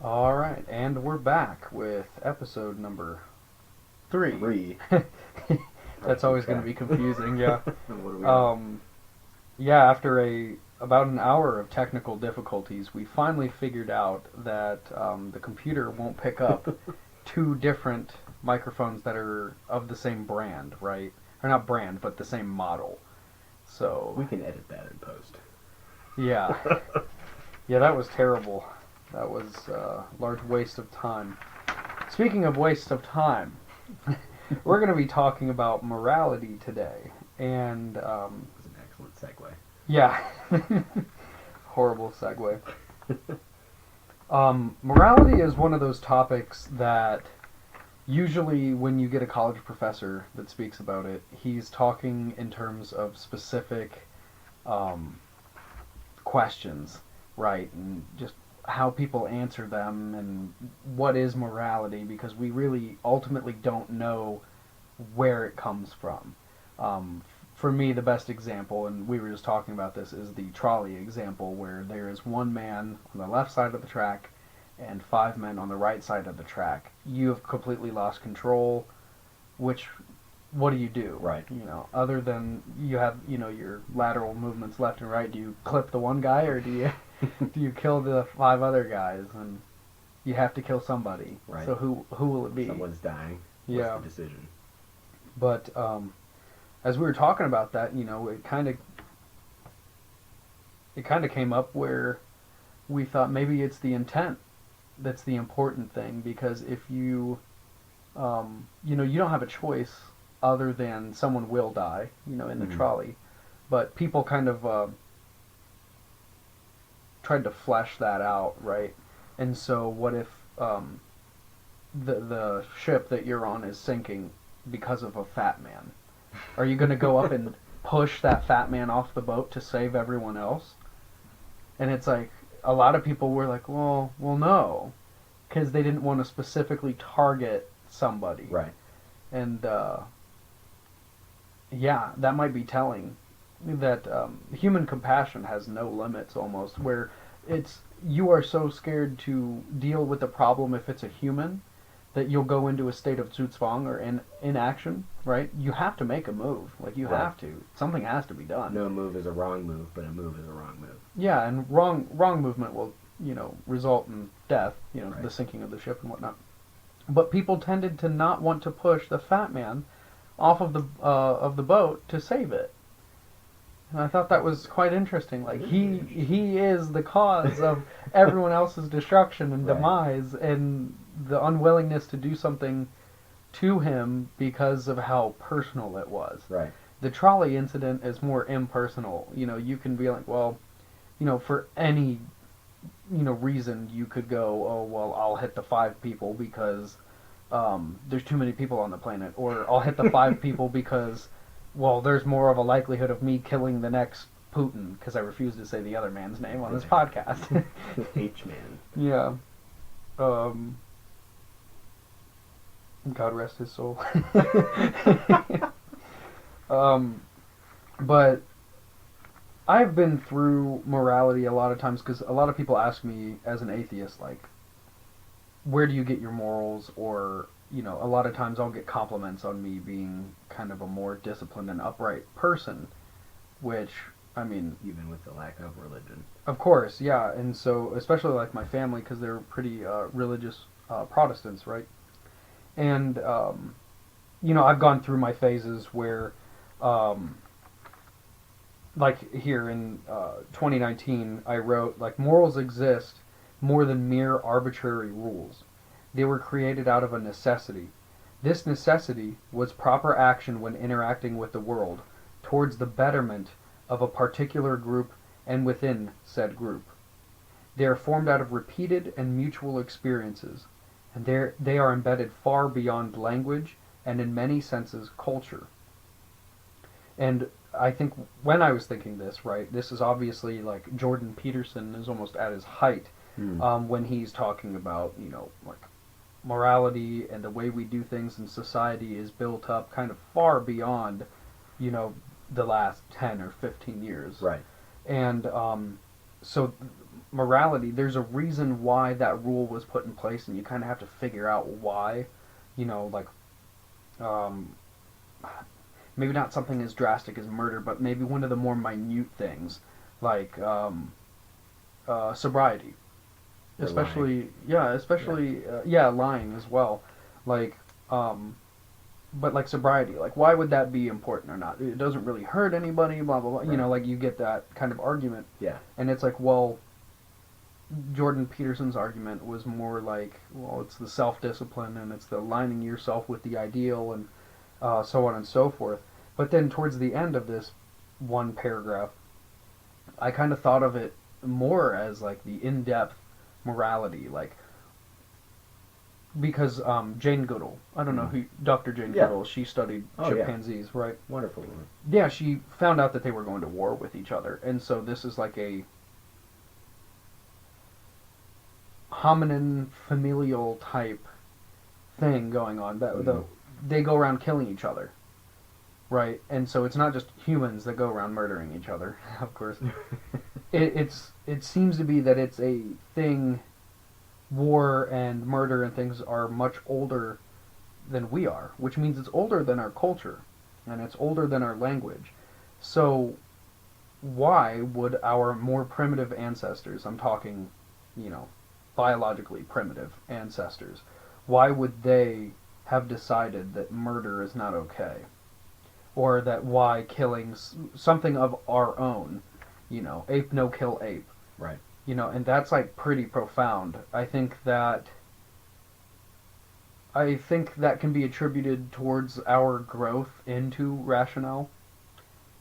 All right, and we're back with episode number 3. That's always going to be confusing, yeah. What are we on? Yeah, after about an hour of technical difficulties, we finally figured out that the computer won't pick up two different microphones that are of the same brand, right? Or not brand, but the same model. So We can edit that in post. yeah, yeah, that was terrible. That was a large waste of time. Speaking of waste of time, we're going to be talking about morality today, and That was an excellent segue. yeah, horrible segue. Morality is one of those topics that usually when you get a college professor that speaks about it, he's talking in terms of specific questions, right? And just how people answer them and what is morality, because we really ultimately don't know where it comes from. For me, the best example, and we were just talking about this, is the trolley example, where there is one man on the left side of the track and 5 men on the right side of the track. You have completely lost control. What do you do? Right. Other than you have, your lateral movements left and right. Do you clip the one guy, or do you do you kill the 5 other guys? And you have to kill somebody. Right. So who will it be? Someone's dying. Yeah. What's the decision? But as we were talking about that, it kind of came up where we thought maybe it's the intent that's the important thing, because if you you don't have a choice other than someone will die, in the trolley, but people kind of tried to flesh that out, right? And so what if the ship that you're on is sinking because of a fat man? Are you going to go up and push that fat man off the boat to save everyone else? And it's like, a lot of people were like, well, no, because they didn't want to specifically target somebody. Right. And yeah, that might be telling that human compassion has no limits almost, where you are so scared to deal with the problem if it's a human that you'll go into a state of zugzwang or inaction, right? You have to make a move. Like, you have to. Something has to be done. No move is a wrong move, but a move is a wrong move. Yeah, and wrong movement will, result in death, Right. the sinking of the ship and whatnot. But people tended to not want to push the fat man off of the boat to save it. And I thought that was quite interesting. Like, he is the cause of everyone else's destruction and demise, and the unwillingness to do something to him because of how personal it was. Right. The trolley incident is more impersonal. You can be like, well, for any, reason you could go, oh, well, I'll hit the 5 people because there's too many people on the planet. Or I'll hit the 5 people because, well, there's more of a likelihood of me killing the next Putin, because I refuse to say the other man's name on this podcast. H-man. Yeah. God rest his soul. But I've been through morality a lot of times, because a lot of people ask me as an atheist, like, where do you get your morals? Or, a lot of times I'll get compliments on me being kind of a more disciplined and upright person, which, I mean... Even with the lack of religion. Of course, yeah. And so, especially like my family, because they're pretty religious Protestants, right? And, I've gone through my phases where, like here in 2019, I wrote, like, morals exist more than mere arbitrary rules. They were created out of a necessity. This necessity was proper action when interacting with the world towards the betterment of a particular group and within said group. They are formed out of repeated and mutual experiences, and they are embedded far beyond language and in many senses culture. And I think when I was thinking this, right, this is obviously like Jordan Peterson is almost at his height when he's talking about, like morality and the way we do things in society is built up kind of far beyond, the last 10 or 15 years. Right. And so morality, there's a reason why that rule was put in place, and you kind of have to figure out why. You know, like, um, maybe not something as drastic as murder, but maybe one of the more minute things, like sobriety. Or Especially, yeah, especially, yeah, lying as well. Like, but like sobriety, like why would that be important or not? It doesn't really hurt anybody, blah blah blah. Right. You know, like you get that kind of argument, Yeah. and it's like, well, Jordan Peterson's argument was more like, well, it's the self-discipline and it's the aligning yourself with the ideal and so on and so forth. But then towards the end of this one paragraph, I kind of thought of it more as like the in-depth morality, like because Jane Goodall, I don't know who Dr. Jane Yeah. Goodall, she studied chimpanzees, right? Wonderful woman. Yeah, she found out that they were going to war with each other, and so this is like a hominin familial type thing going on. They go around killing each other, right? And so it's not just humans that go around murdering each other. Of course, it seems to be that it's a thing. War and murder and things are much older than we are, which means it's older than our culture, and it's older than our language. So, why would our more primitive ancestors, I'm talking, you know, biologically primitive ancestors, why would they have decided that murder is not okay? Or that why killing something of our own, you know, ape no kill ape. Right. You know, and that's like pretty profound. I think that can be attributed towards our growth into rationale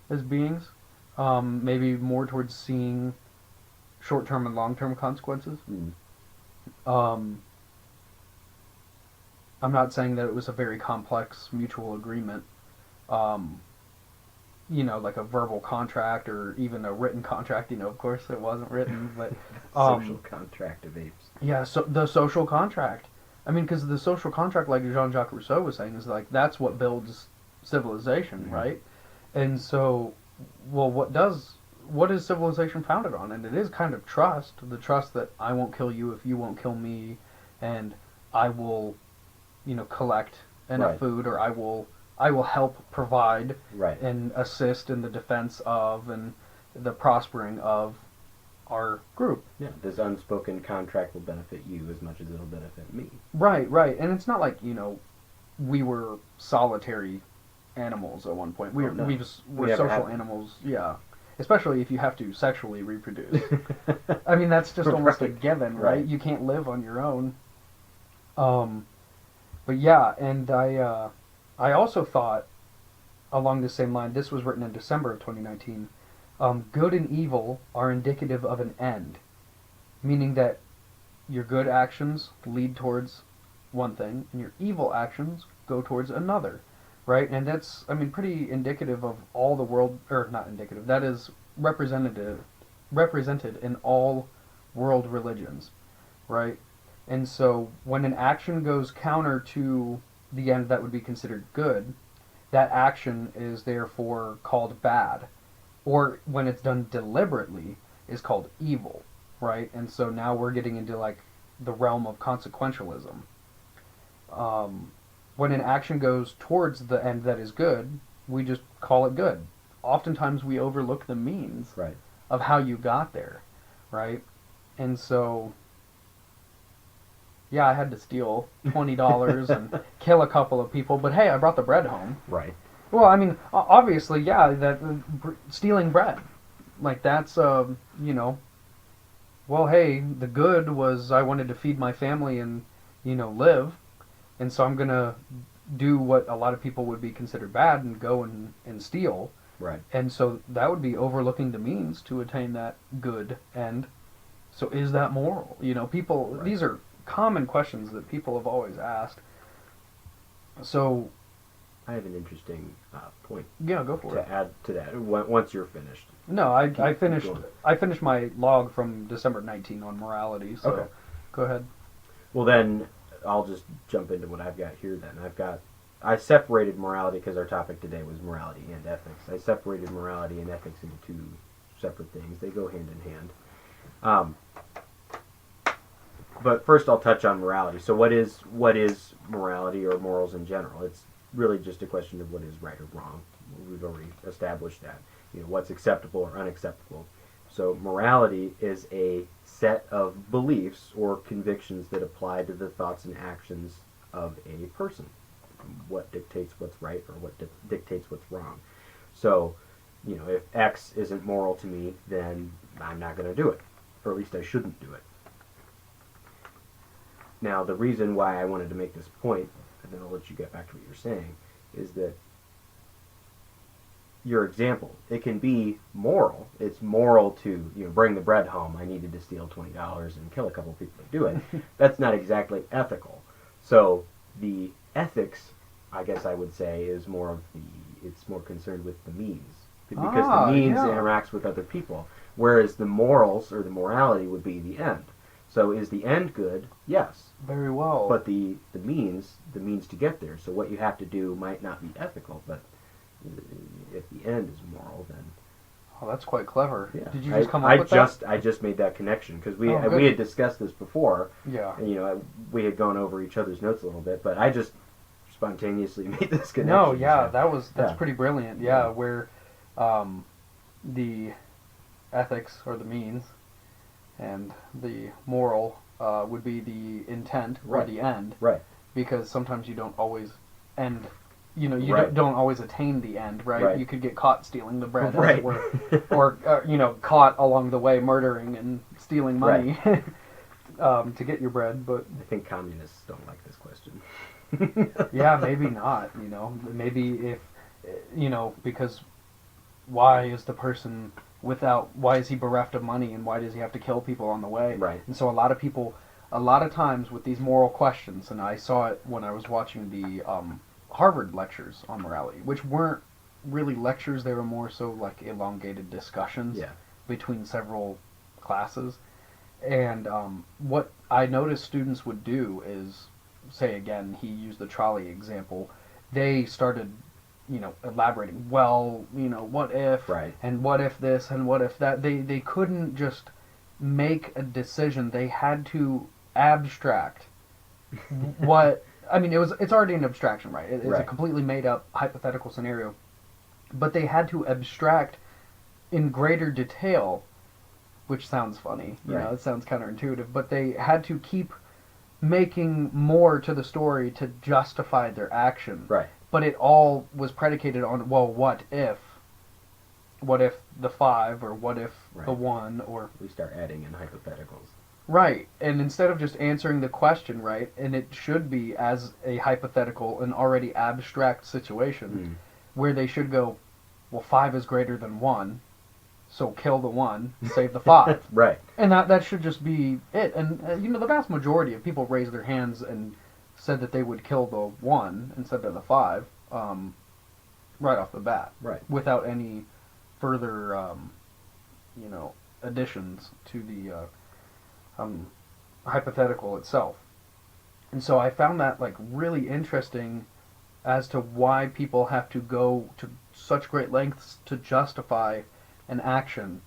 as beings. Maybe more towards seeing short-term and long-term consequences. I'm not saying that it was a very complex mutual agreement. You know, like a verbal contract or even a written contract. You know, of course it wasn't written, but social contract of apes. Yeah, so the social contract. I mean, because the social contract, like Jean-Jacques Rousseau was saying, is like that's what builds civilization, right? And so, well, what is civilization founded on? And it is kind of trust. The trust that I won't kill you if you won't kill me, and I will, you know, collect enough food, or I will help provide and assist in the defense of and the prospering of our group. Yeah, this unspoken contract will benefit you as much as it'll benefit me. Right. And it's not like, you know, we were solitary animals at one point. We're social animals, yeah. Especially if you have to sexually reproduce. I mean, that's just almost a given, right? You can't live on your own. But yeah, and I also thought, along the same line, this was written in December of 2019, good and evil are indicative of an end, meaning that your good actions lead towards one thing, and your evil actions go towards another, right? And that's, I mean, pretty indicative of all the world, or not indicative, that is represented in all world religions, right? And so when an action goes counter to the end that would be considered good, that action is therefore called bad. Or when it's done deliberately, is called evil, right? And so now we're getting into like the realm of consequentialism. When an action goes towards the end that is good, we just call it good. Oftentimes we overlook the means of how you got there, right? And so, yeah, I had to steal $20 and kill a couple of people, but hey, I brought the bread home. Right. Well, I mean, obviously, yeah, that stealing bread, like that's, you know, well, hey, the good was I wanted to feed my family and, you know, live, and so I'm gonna do what a lot of people would be considered bad and go and steal. Right. And so that would be overlooking the means to attain that good end. So is that moral? You know, people, these are common questions that people have always asked. So I have an interesting point. Yeah, go for it. To add to that, once you're finished. No, I finished my log from December 19 on morality. So go ahead. Well, then I'll just jump into what I've got here. Then I separated morality because our topic today was morality and ethics. I separated morality and ethics into two separate things. They go hand in hand. but first I'll touch on morality. So what is morality or morals in general? It's really just a question of what is right or wrong. We've already established that. What's acceptable or unacceptable. So morality is a set of beliefs or convictions that apply to the thoughts and actions of a person. What dictates what's right or what dictates what's wrong. So, if X isn't moral to me, then I'm not going to do it. Or at least I shouldn't do it. Now, the reason why I wanted to make this point, and then I'll let you get back to what you're saying, is that your example, it can be moral. It's moral to bring the bread home. I needed to steal $20 and kill a couple people to do it. That's not exactly ethical. So the ethics, I guess I would say, is it's more concerned with the means, because the means interacts with other people, whereas the morals or the morality would be the end. So is the end good? Yes. Very well. But the means to get there. So what you have to do might not be ethical, but if the end is moral, then... Oh, that's quite clever. Yeah. Did you just come up with that? I just made that connection, because we had discussed this before. Yeah. And, we had gone over each other's notes a little bit, but I just spontaneously made this connection. No, yeah, that's pretty brilliant. Yeah, where the ethics or the means and the moral would be the intent or the end. Right. Because sometimes you don't always end... Right. don't always attain the end, right? You could get caught stealing the bread, right. as it were. Or, caught along the way murdering and stealing money to get your bread, but... I think communists don't like this question. Yeah, maybe not, Maybe if, because why is the person why is he bereft of money, and why does he have to kill people on the way? Right. And so a lot of times with these moral questions, and I saw it when I was watching the... Harvard lectures on morality, which weren't really lectures, they were more so like elongated discussions between several classes. And what I noticed students would do is, say again, he used the trolley example, they started, elaborating, what if, and what if this, and what if that. They couldn't just make a decision, they had to abstract what... I mean, it's already an abstraction, right? It's a completely made-up hypothetical scenario. But they had to abstract in greater detail, which sounds funny. It sounds counterintuitive. But they had to keep making more to the story to justify their action. Right. But it all was predicated on, well, what if? What if the 5, or what if the 1, or... We start adding in hypotheticals. Right, and instead of just answering the question, right, and it should be as a hypothetical, an already abstract situation, where they should go, well, 5 is greater than 1, so kill the 1, save the 5. Right. And that should just be it. And, the vast majority of people raised their hands and said that they would kill the 1 instead of the 5, right off the bat. Right. Without any further, additions to the... hypothetical itself. And so I found that really interesting as to why people have to go to such great lengths to justify an action.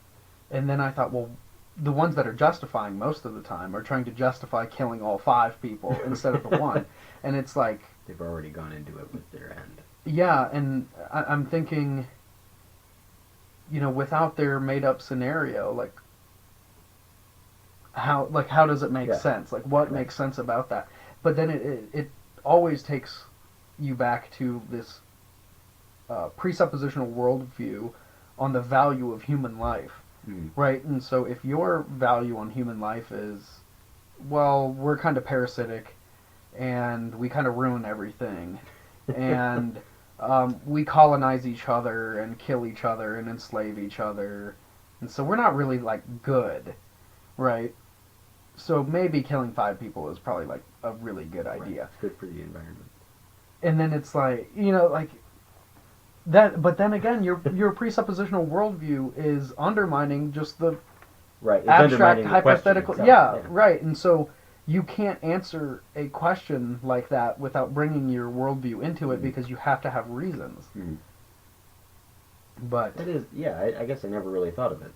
And then I thought, well, the ones that are justifying most of the time are trying to justify killing all 5 people instead of the 1. And it's like... They've already gone into it with their end. Yeah, and I'm thinking, without their made-up scenario, how does it make sense? What makes sense about that? But then it always takes you back to this presuppositional worldview on the value of human life, right? And so if your value on human life is, well, we're kind of parasitic, and we kind of ruin everything, and we colonize each other and kill each other and enslave each other, and so we're not really good, right? So maybe killing 5 people is probably a really good idea. It's good for the environment. And then it's that. But then again, your presuppositional worldview is undermining just the abstract hypothetical. Yeah, right. And so you can't answer a question like that without bringing your worldview into it, because you have to have reasons. But it is. Yeah, I guess I never really thought of it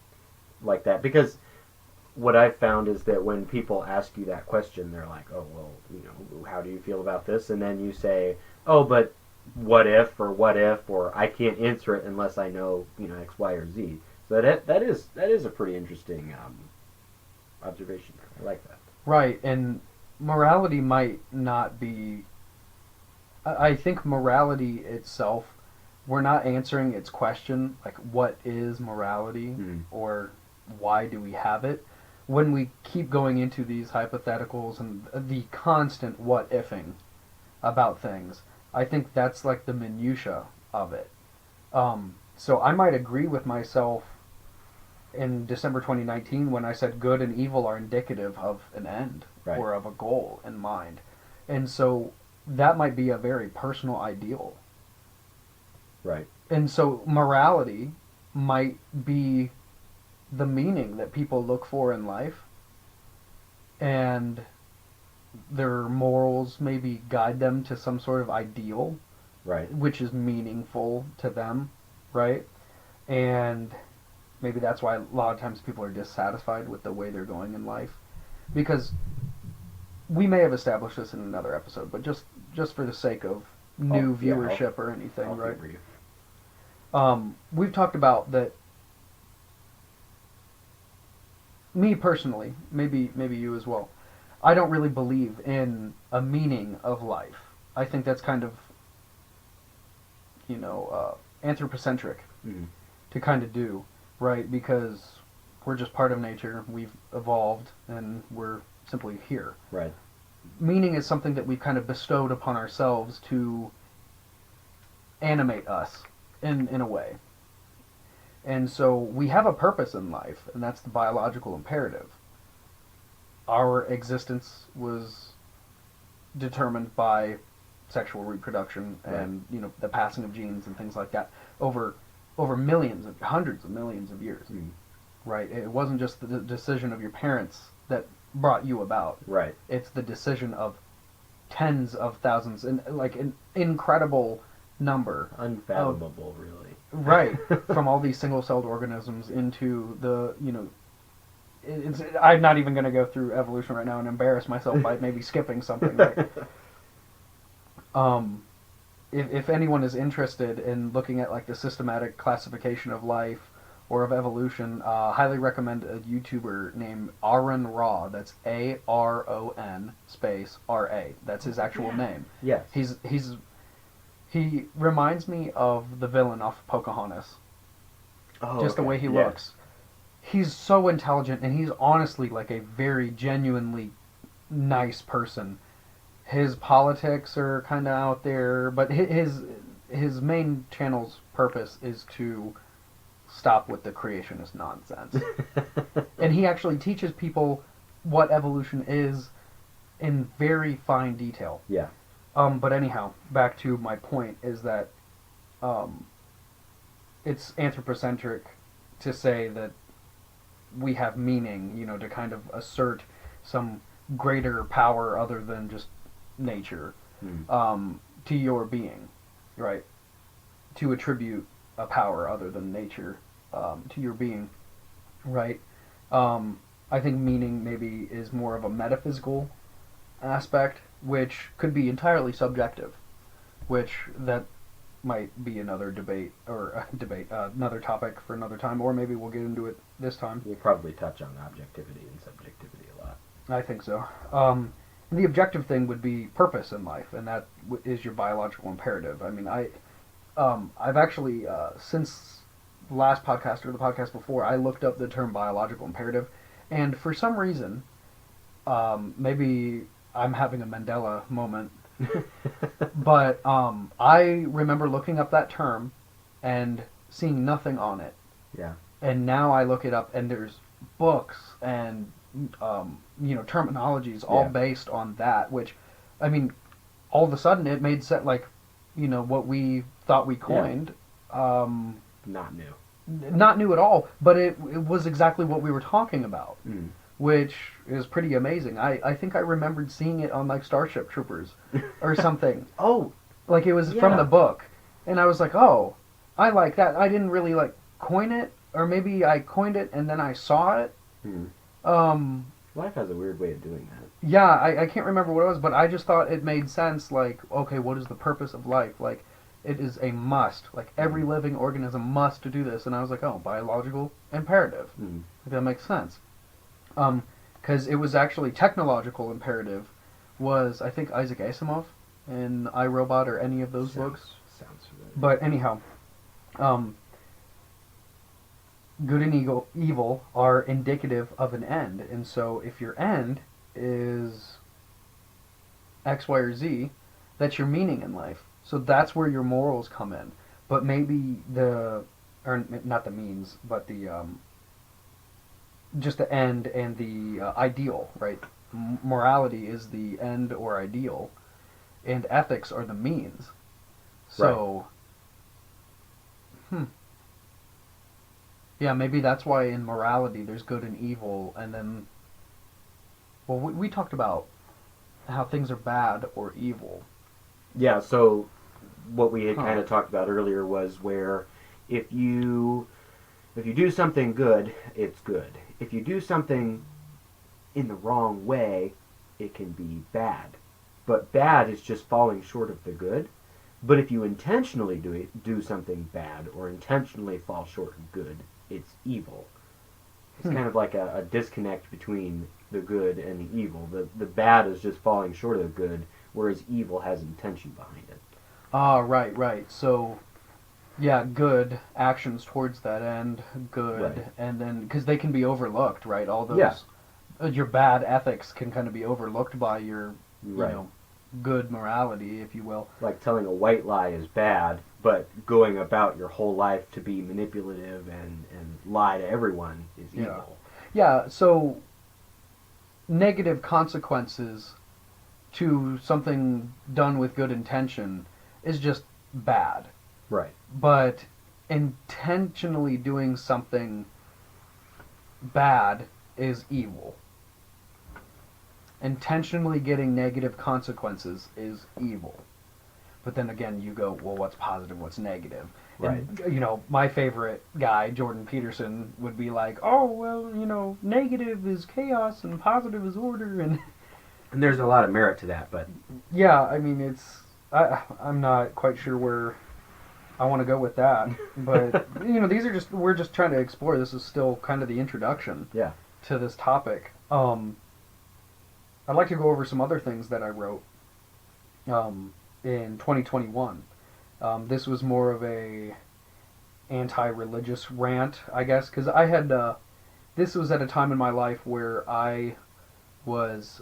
like that, because what I've found is that when people ask you that question, they're like, "Oh, well, how do you feel about this?" And then you say, "Oh, but what if, or I can't answer it unless I know, X, Y, or Z." So that is a pretty interesting observation. I like that. Right, and morality might not be. I think morality itself, we're not answering its question, like what is morality or why do we have it. When we keep going into these hypotheticals and the constant what ifing about things, I think that's like the minutia of it. So I might agree with myself in December 2019 when I said good and evil are indicative of an end Right. or of a goal in mind. And so that might be a very personal ideal. Right. And so morality might be the meaning that people look for in life, and their morals maybe guide them to some sort of ideal, Right. which is meaningful to them, right? And maybe that's why a lot of times people are dissatisfied with the way they're going in life, because we may have established this in another episode, but just for the sake of new viewership or anything, I'll right? favor you. We've talked about that. Me personally, maybe you as well. I don't really believe in a meaning of life. I think that's kind of, anthropocentric Mm-hmm. to kind of do, right? Because we're just part of nature. We've evolved, and we're simply here. Right. Meaning is something that we've kind of bestowed upon ourselves to animate us in a way. And so we have a purpose in life, and that's the biological imperative. Our existence was determined by sexual reproduction and the passing of genes and things like that over hundreds of millions of years. Right? It wasn't just the decision of your parents that brought you about. Right. It's the decision of tens of thousands, and like an incredible number. Unfathomable, really. Right. From all these single-celled organisms into the, I'm not even going to go through evolution right now and embarrass myself by maybe skipping something. Right? If anyone is interested in looking at like the systematic classification of life or of evolution, highly recommend a YouTuber named Aron Ra. That's Aron space R-A. That's his actual name. Yes. He reminds me of the villain off Pocahontas. Oh, Just the way he looks. He's so intelligent, and he's honestly like a very genuinely nice person. His politics are kind of out there, but his main channel's purpose is to stop with the creationist nonsense. And he actually teaches people what evolution is in very fine detail. Yeah. But anyhow, back to my point is that it's anthropocentric to say that we have meaning, to kind of assert some greater power other than just nature to your being, right? To attribute a power other than nature to your being, right? I think meaning maybe is more of a metaphysical aspect, which could be entirely subjective, which that might be another debate or another topic for another time, or maybe we'll get into it this time. We'll probably touch on objectivity and subjectivity a lot. I think so. The objective thing would be purpose in life, and that is your biological imperative. I mean, I've actually since the last podcast or the podcast before, I looked up the term biological imperative, and for some reason, maybe I'm having a Mandela moment, but I remember looking up that term and seeing nothing on it. Yeah. And now I look it up, and there's books and terminologies all based on that. Which, I mean, all of a sudden it made sense. Like, what we thought we coined. Not new. Not new at all, but it was exactly what we were talking about. Which is pretty amazing. I think I remembered seeing it on like Starship Troopers or something. Oh, like it was from the book, and I was like, oh, I like that. I didn't really like coin it, or maybe I coined it and then I saw it, Life has a weird way of doing that. Yeah, I can't remember what it was, but I just thought it made sense. Like, okay, what is the purpose of life? Like, it is a must. Like, every Mm. living organism must do this. And I was like, oh, biological imperative. Mm. Like, that makes sense. Because it was actually technological imperative. Was I think Isaac Asimov in I, Robot or any of those books? Sounds familiar. But anyhow, um, good and evil are indicative of an end, and so if your end is X, Y, or Z, that's your meaning in life. So that's where your morals come in. But maybe or not the means, but the just the end and the ideal, right? Morality is the end or ideal, and ethics are the means. So, yeah, maybe that's why in morality there's good and evil, and then, well, we talked about how things are bad or evil. Yeah, so what we had kind of talked about earlier was where if you do something good, it's good. If you do something in the wrong way, it can be bad. But bad is just falling short of the good. But if you intentionally do something bad or intentionally fall short of good, it's evil. It's kind of like a disconnect between the good and the evil. The bad is just falling short of the good, whereas evil has intention behind it. Ah, right. So, yeah, good actions towards that end, good, Right. and then because they can be overlooked, right? All those Yeah. your bad ethics can kind of be overlooked by your, Right. good morality, if you will. Like telling a white lie is bad, but going about your whole life to be manipulative and lie to everyone is Yeah. evil. Yeah. So, negative consequences to something done with good intention is just bad. Right. But intentionally doing something bad is evil. Intentionally getting negative consequences is evil. But then again, you go, well, what's positive, what's negative? Right. And, my favorite guy, Jordan Peterson, would be like, oh, well, negative is chaos and positive is order. And And there's a lot of merit to that, but yeah, I mean, I'm not quite sure where I want to go with that. But, we're just trying to explore. This is still kind of the introduction yeah. to this topic. I'd like to go over some other things that I wrote in 2021. This was more of a anti-religious rant, I guess, because I had this was at a time in my life where I was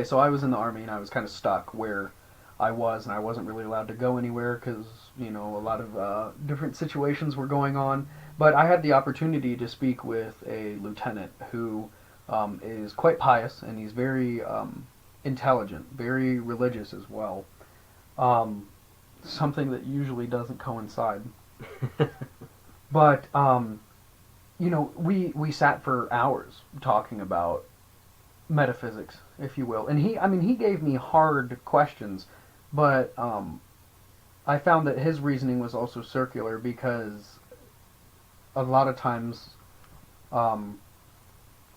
so I was in the Army and I was kind of stuck where I was, and I wasn't really allowed to go anywhere because a lot of different situations were going on. But I had the opportunity to speak with a lieutenant who is quite pious, and he's very intelligent, very religious as well. Something that usually doesn't coincide. But we sat for hours talking about metaphysics, if you will, and he gave me hard questions, but I found that his reasoning was also circular because a lot of times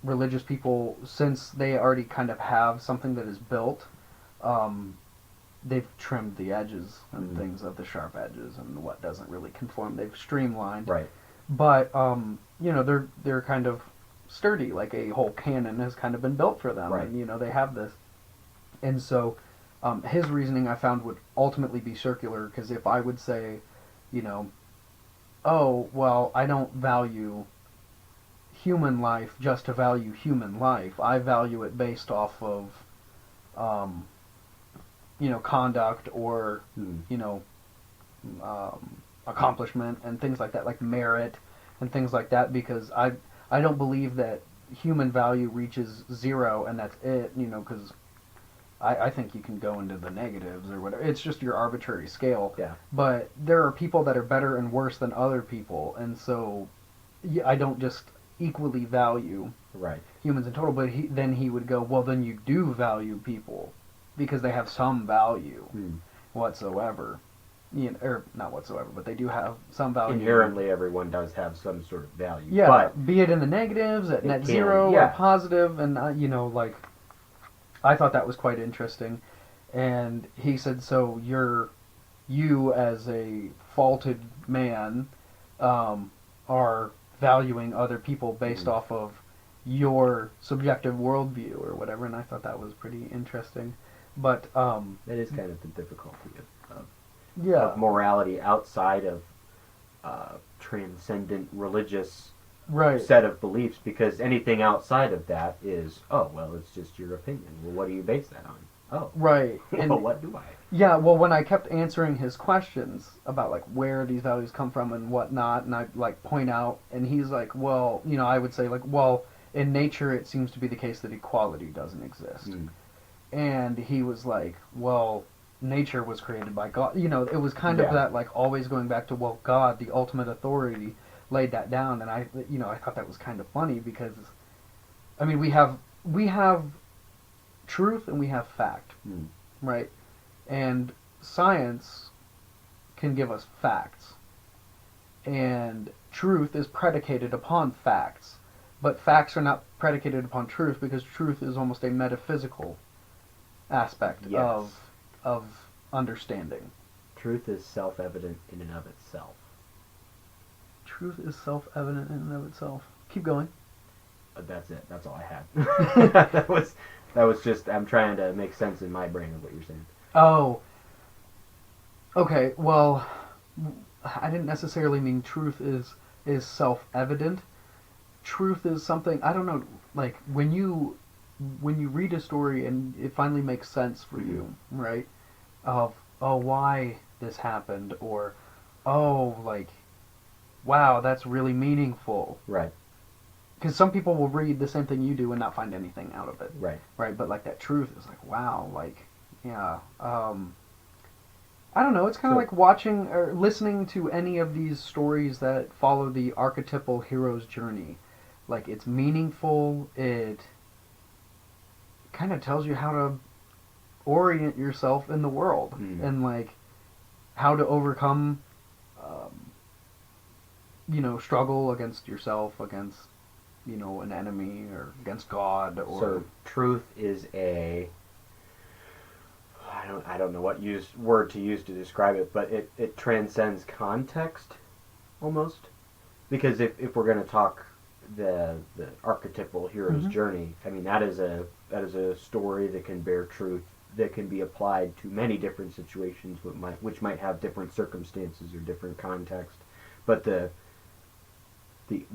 religious people, since they already kind of have something that is built, they've trimmed the edges and things of the sharp edges and what doesn't really conform. They've streamlined. Right. But they're kind of sturdy, like a whole canon has kind of been built for them. Right. And they have this. And so his reasoning I found would ultimately be circular, because if I would say, oh, well, I don't value human life just to value human life. I value it based off of conduct or accomplishment and things like that, like merit and things like that, because I don't believe that human value reaches zero and that's it, because I think you can go into the negatives or whatever. It's just your arbitrary scale. Yeah. But there are people that are better and worse than other people, and so I don't just equally value Right. humans in total. But then he would go, well, then you do value people because they have some value whatsoever. or not whatsoever, but they do have some value. Inherently, everyone does have some sort of value. Yeah, but be it in the negatives, at net can, zero, yeah. or positive, and like, I thought that was quite interesting. And he said, so you as a faulted man, are valuing other people based off of your subjective worldview or whatever, and I thought that was pretty interesting. But that is kind of the difficulty of yeah, morality outside of transcendent religious right. set of beliefs, because anything outside of that is, oh, well, it's just your opinion. Well, what do you base that on? Oh, Right. well, what do I? Yeah, well, when I kept answering his questions about like where these values come from and whatnot, and I like point out, and he's like, well, I would say like, well, in nature it seems to be the case that equality doesn't exist, and he was like, well, nature was created by God. It was kind of that like always going back to, well, God, the ultimate authority, laid that down, and I thought that was kind of funny because, I mean, we have truth and we have fact, right? And science can give us facts. And truth is predicated upon facts. But facts are not predicated upon truth because truth is almost a metaphysical aspect of understanding. Truth is self-evident in and of itself. Truth is self-evident in and of itself. Keep going. That's it. That's all I had. That was just, I'm trying to make sense in my brain of what you're saying. Oh. Okay, well, I didn't necessarily mean truth is self-evident. Truth is something, I don't know, like when you read a story and it finally makes sense for you, right? Of, oh, why this happened, or, oh, like, wow, that's really meaningful. Right. Because some people will read the same thing you do and not find anything out of it. Right. Right, but like that truth is like, wow, like, yeah. I don't know, it's kind of like watching or listening to any of these stories that follow the archetypal hero's journey. Like, it's meaningful, it kind of tells you how to orient yourself in the world, and like how to overcome, struggle against yourself, against, an enemy, or against God, or... So, truth is I don't know what word to use to describe it, but it transcends context, almost. Because if we're going to talk the archetypal hero's journey, I mean, that is a story that can bear truth, that can be applied to many different situations, which might have different circumstances or different context. But the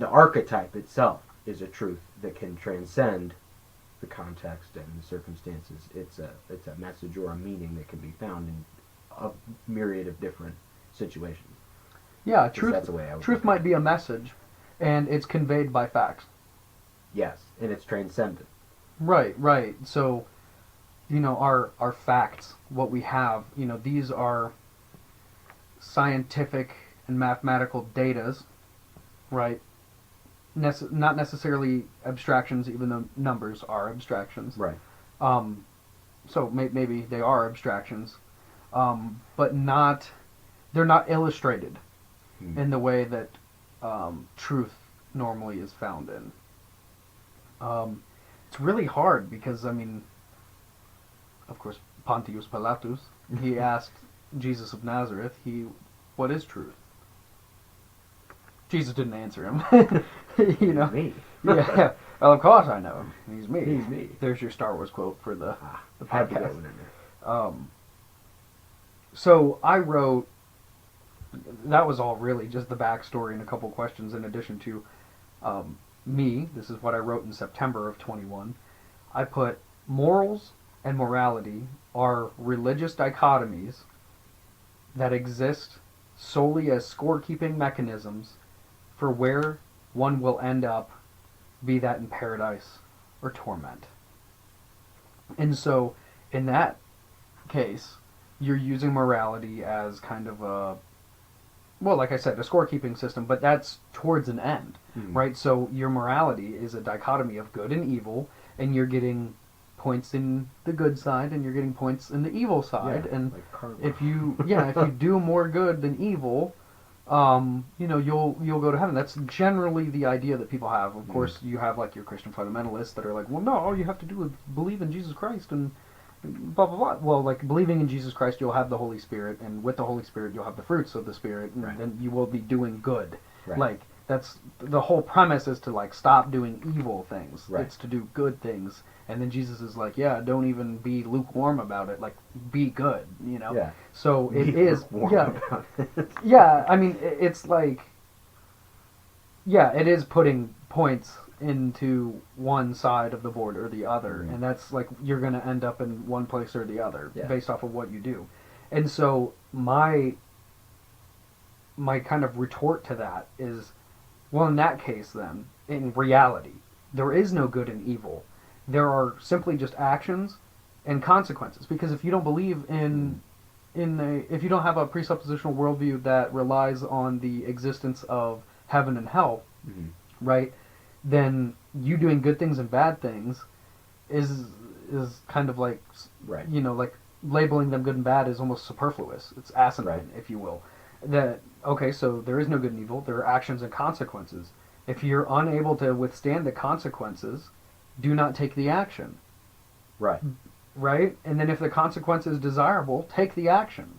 archetype itself is a truth that can transcend the context and the circumstances. It's a message or a meaning that can be found in a myriad of different situations. Yeah, truth might be a message, and it's conveyed by facts. Yes, and it's transcendent. Right. So, our facts, what we have, these are scientific and mathematical datas, right? Not necessarily abstractions, even though numbers are abstractions. Right. So maybe they are abstractions, but they're not illustrated in the way that truth normally is found in. It's really hard because, I mean, of course, Pontius Pilatus, he asked Jesus of Nazareth, what is truth? Jesus didn't answer him. He's me. Yeah. Well, of course I know him. He's me. He's me. There's your Star Wars quote for the podcast. Had to get one in there. So I wrote. That was all really just the backstory and a couple questions in addition to me. This is what I wrote in September of 21. I put morals and morality are religious dichotomies that exist solely as scorekeeping mechanisms for where one will end up, be that in paradise or torment. And so, in that case, you're using morality as kind of a, well, like I said, a scorekeeping system, but that's towards an end, right? So your morality is a dichotomy of good and evil, and you're getting points in the good side and you're getting points in the evil side. Yeah, And like karma. if you do more good than evil, you'll go to heaven. That's generally the idea that people have. Of course, you have like your Christian fundamentalists that are like, well, no, all you have to do is believe in Jesus Christ and blah blah blah. Well, like believing in Jesus Christ, you'll have the Holy Spirit, and with the Holy Spirit, you'll have the fruits of the Spirit, and Right. then you will be doing good. Right. Like that's the whole premise is to like stop doing evil things. Right. It's to do good things. And then Jesus is like, yeah, don't even be lukewarm about it. Like, be good, you know. Yeah. So it Be is, lukewarm yeah, about it. yeah. I mean, it's like, yeah, it is putting points into one side of the board or the other, Mhm. and that's like you're going to end up in one place or the other Yeah. based off of what you do. And so my kind of retort to that is, well, in that case, then in reality, there is no good and evil. There are simply just actions and consequences. Because if you don't believe if you don't have a presuppositional worldview that relies on the existence of heaven and hell, Mhm. right? Then you doing good things and bad things is kind of like, Right. like labeling them good and bad is almost superfluous. It's asinine, Right. if you will. That okay, so there is no good and evil. There are actions and consequences. If you're unable to withstand the consequences, do not take the action, Right. right? And then if the consequence is desirable, take the action.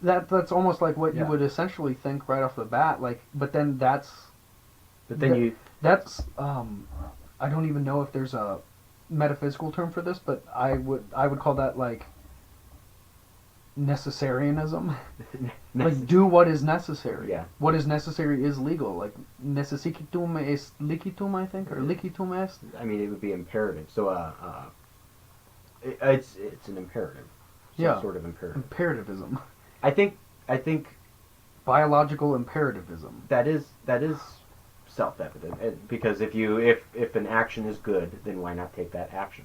That's almost like what you Yeah. would essentially think right off the bat. Like, but then that's But then that's I don't even know if there's a metaphysical term for this, but I would call that like necessarianism. Like, do what is necessary. Yeah. What is necessary is legal. Like, necessicitum est licitum, I think, or licitum est. I mean, it would be imperative. So, it's an imperative. Some Yeah. sort of imperative. Imperativism. I think Biological imperativism. that is self-evident, because if an action is good, then why not take that action?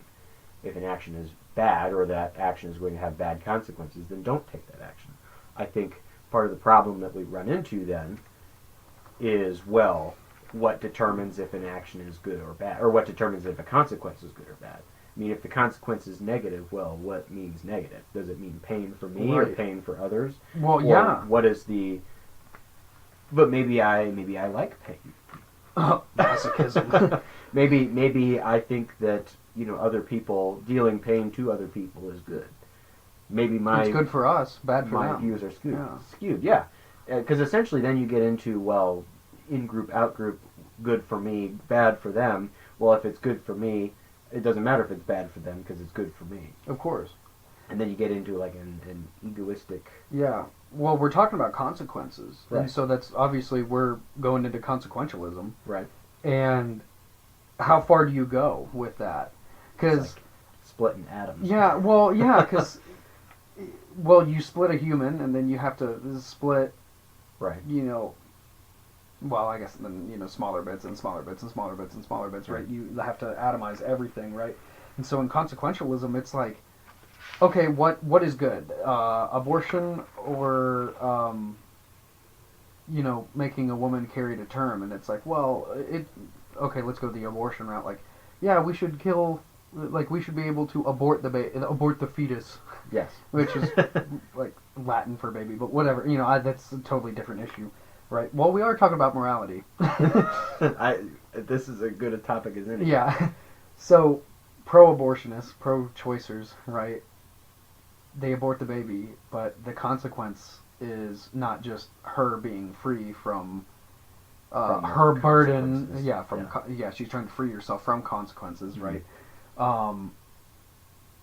If an action is bad, or that action is going to have bad consequences, then don't take that action. I think part of the problem that we run into then is, well, what determines if an action is good or bad, or what determines if a consequence is good or bad? I mean, if the consequence is negative, well, what means negative? Does it mean pain for me or Right. pain for others? Well, Or yeah. what is the? But maybe I like pain. Masochism. maybe I think that other people dealing pain to other people is good. Maybe It's good for us, bad for my them. views are skewed. Yeah. Skewed, yeah. Because essentially, then you get into, well, in group, out group, good for me, bad for them. Well, if it's good for me, it doesn't matter if it's bad for them because it's good for me. Of course. And then you get into like an egoistic. Yeah. Well, we're talking about consequences, Right. and so that's obviously we're going into consequentialism. Right. And how far do you go with that? Because Like splitting atoms. yeah, well, yeah, because well, you split a human, and then you have to split, Right. well, I guess then smaller bits and smaller bits and smaller bits and smaller bits, right? You have to atomize everything, right? And so in consequentialism, it's like, okay, what is good? Abortion or making a woman carry to term? And it's like, well, okay, let's go the abortion route. Like, yeah, we should kill. Like, we should be able to abort the fetus, Yes. which is like Latin for baby, but whatever. That's a totally different issue, right? Well, we are talking about morality. This is as good a topic as any. Yeah. So, pro-abortionists, pro-choicers, right? They abort the baby, but the consequence is not just her being free from her burden. consequences. Yeah, she's trying to free herself from consequences, Mhm. right?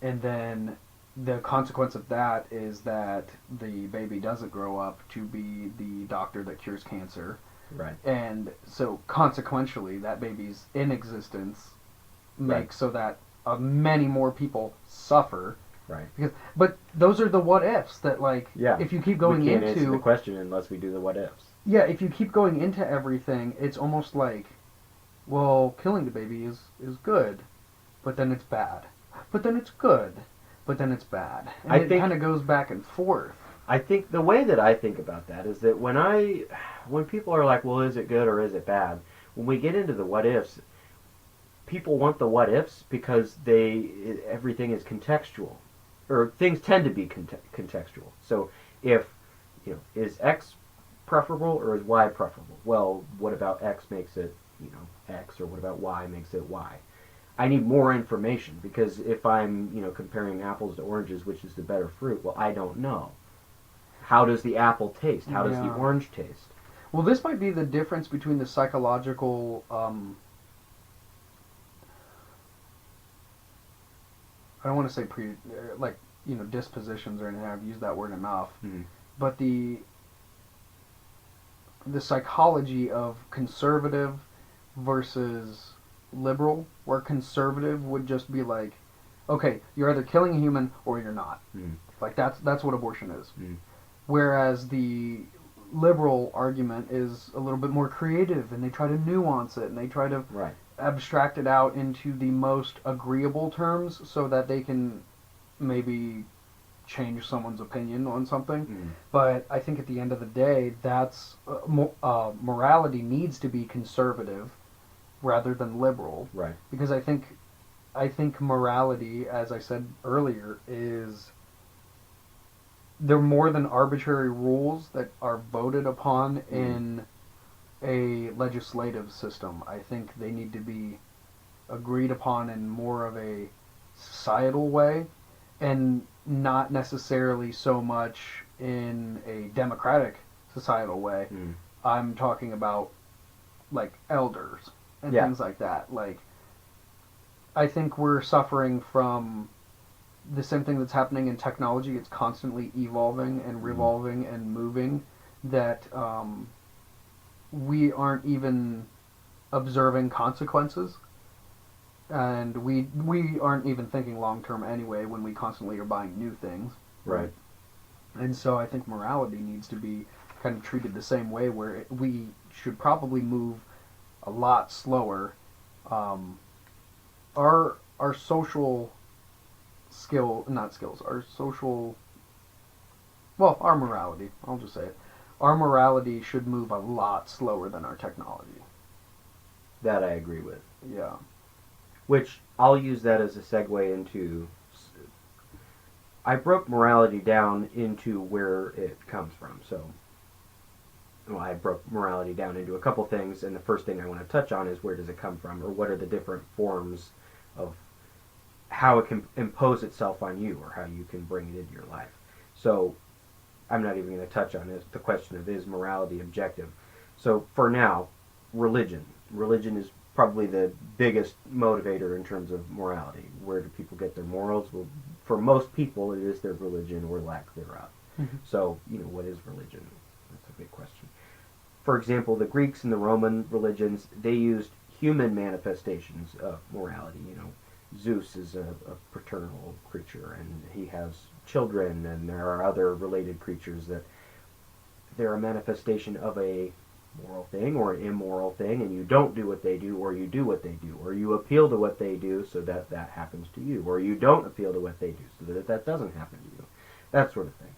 And then the consequence of that is that the baby doesn't grow up to be the doctor that cures cancer. Right. And so consequentially, that baby's inexistence makes so that many more people suffer. Right. But those are the what ifs that, like, Yeah. if you keep going we can't answer the into question unless we do the what ifs. yeah, if you keep going into everything, it's almost like, well, killing the baby is good, but then it's bad, but then it's good, but then it's bad, and I it think- kind of goes back and forth. I think the way that I think about that is that when people are like, well, is it good or is it bad? When we get into the what ifs, people want the what ifs because everything is contextual, or things tend to be contextual. So if is X preferable or is Y preferable? Well, what about X makes it X, or what about Y makes it Y? I need more information, because if I'm comparing apples to oranges, which is the better fruit? Well, I don't know. How does the apple taste? How does the orange taste? Well, this might be the difference between the psychological. I don't want to say dispositions or anything. I've used that word enough. Mm-hmm. But the psychology of conservative versus liberal, where conservative would just be like, okay, you're either killing a human or you're not. Mm-hmm. Like that's what abortion is. Mm-hmm. Whereas the liberal argument is a little bit more creative, and they try to nuance it, and they try to abstract it out into the most agreeable terms so that they can maybe change someone's opinion on something. Mm. But I think at the end of the day, that's morality needs to be conservative rather than liberal. Right. Because I think morality, as I said earlier, is they're more than arbitrary rules that are voted upon in a legislative system. I think they need to be agreed upon in more of a societal way, and not necessarily so much in a democratic societal way. Mm. I'm talking about like elders and things like that. Like, I think we're suffering from the same thing that's happening in technology. It's constantly evolving and revolving and moving, that we aren't even observing consequences, and we aren't even thinking long term anyway when we constantly are buying new things. Right. And so I think morality needs to be kind of treated the same way, where we should probably move a lot slower. Our social our morality, I'll just say it. Our morality should move a lot slower than our technology. That I agree with. Yeah. Which, I'll use that as a segue into... I broke morality down into where it comes from. I broke morality down into a couple things, and the first thing I want to touch on is where does it come from, or what are the different forms of how it can impose itself on you, or how you can bring it into your life. So, I'm not even going to touch on the question of, is morality objective? So, for now, religion. Religion is probably the biggest motivator in terms of morality. Where do people get their morals? Well, for most people, it is their religion or lack thereof. Mm-hmm. So, what is religion? That's a big question. For example, the Greeks and the Roman religions, they used human manifestations of morality. Zeus is a paternal creature, and he has children, and there are other related creatures that they're a manifestation of a moral thing or an immoral thing, and you don't do what they do, or you do what they do, or you appeal to what they do so that happens to you, or you don't appeal to what they do so that doesn't happen to you. That sort of thing.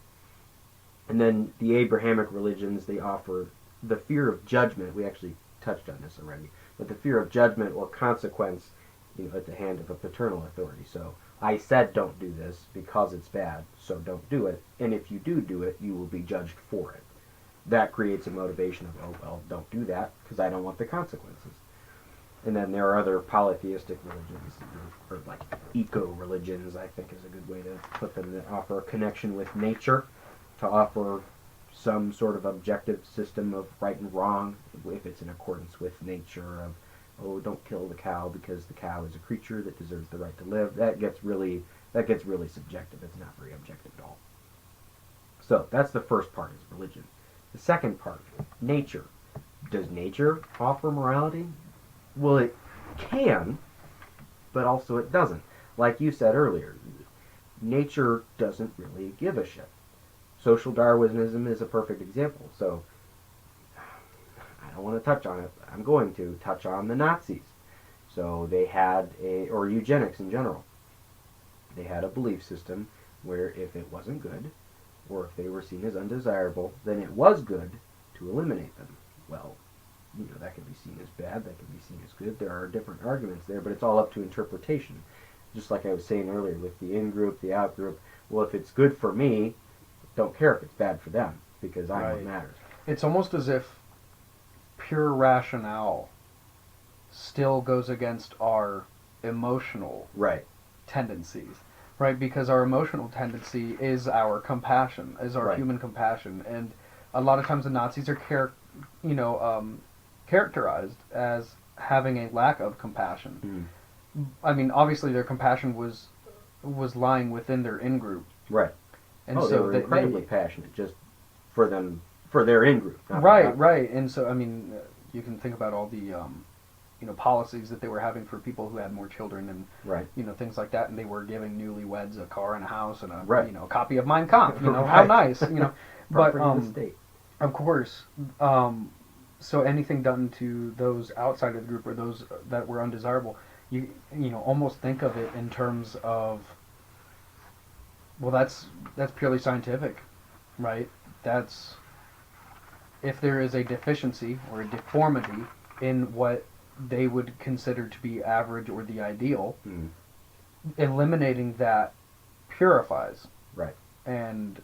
And then the Abrahamic religions, they offer the fear of judgment. We actually touched on this already, but the fear of judgment or consequence at the hand of a paternal authority. So, I said don't do this because it's bad, so don't do it, and if you do it, you will be judged for it. That creates a motivation of, don't do that, because I don't want the consequences. And then there are other polytheistic religions, or like eco-religions, I think is a good way to put them, that offer a connection with nature, to offer some sort of objective system of right and wrong, if it's in accordance with nature, of don't kill the cow because the cow is a creature that deserves the right to live. That gets really subjective. It's not very objective at all. So that's the first part, is religion. The second part, nature. Does nature offer morality? Well, it can, but also it doesn't. Like you said earlier, nature doesn't really give a shit. Social Darwinism is a perfect example. So I don't want to touch on it. I'm going to touch on the Nazis. So they had or eugenics in general. They had a belief system where if it wasn't good, or if they were seen as undesirable, then it was good to eliminate them. Well, that can be seen as bad, that can be seen as good. There are different arguments there, but it's all up to interpretation. Just like I was saying earlier with the in-group, the out-group. Well, if it's good for me, don't care if it's bad for them, because I'm what matters. It's almost as if pure rationale still goes against our emotional tendencies, right? Because our emotional tendency is our compassion, is our human compassion, and a lot of times the Nazis are characterized as having a lack of compassion. I mean, obviously their compassion was lying within their in-group. Right. And so they were incredibly passionate just for their in-group. Right. And so, I mean, you can think about all the, policies that they were having for people who had more children and, things like that. And they were giving newlyweds a car and a house and a copy of Mein Kampf. How nice, But, of course, so anything done to those outside of the group or those that were undesirable, you almost think of it in terms of, well, that's purely scientific, right? That's, if there is a deficiency or a deformity in what they would consider to be average or the ideal, eliminating that purifies. Right. And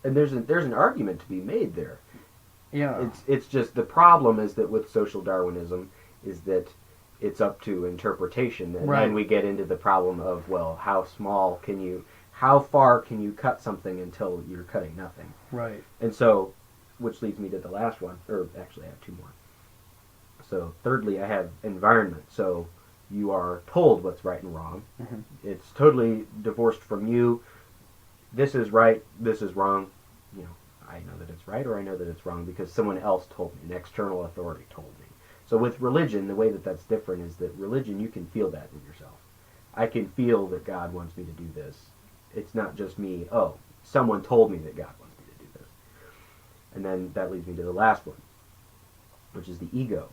there's an argument to be made there. Yeah. It's just the problem is that with social Darwinism is that it's up to interpretation, and then we get into the problem of, well, how far can you cut something until you're cutting nothing? Right. And so, which leads me to the last one, or actually I have two more. So thirdly, I have environment. So you are told what's right and wrong. It's totally divorced from you. This is right, this is wrong. I know that it's right or I know that it's wrong because someone else told me, an external authority told me. So with religion, the way that that's different is that religion, you can feel that in yourself. I can feel that God wants me to do this. It's not just me, someone told me that God wants me to do this. And then that leads me to the last one, which is the ego.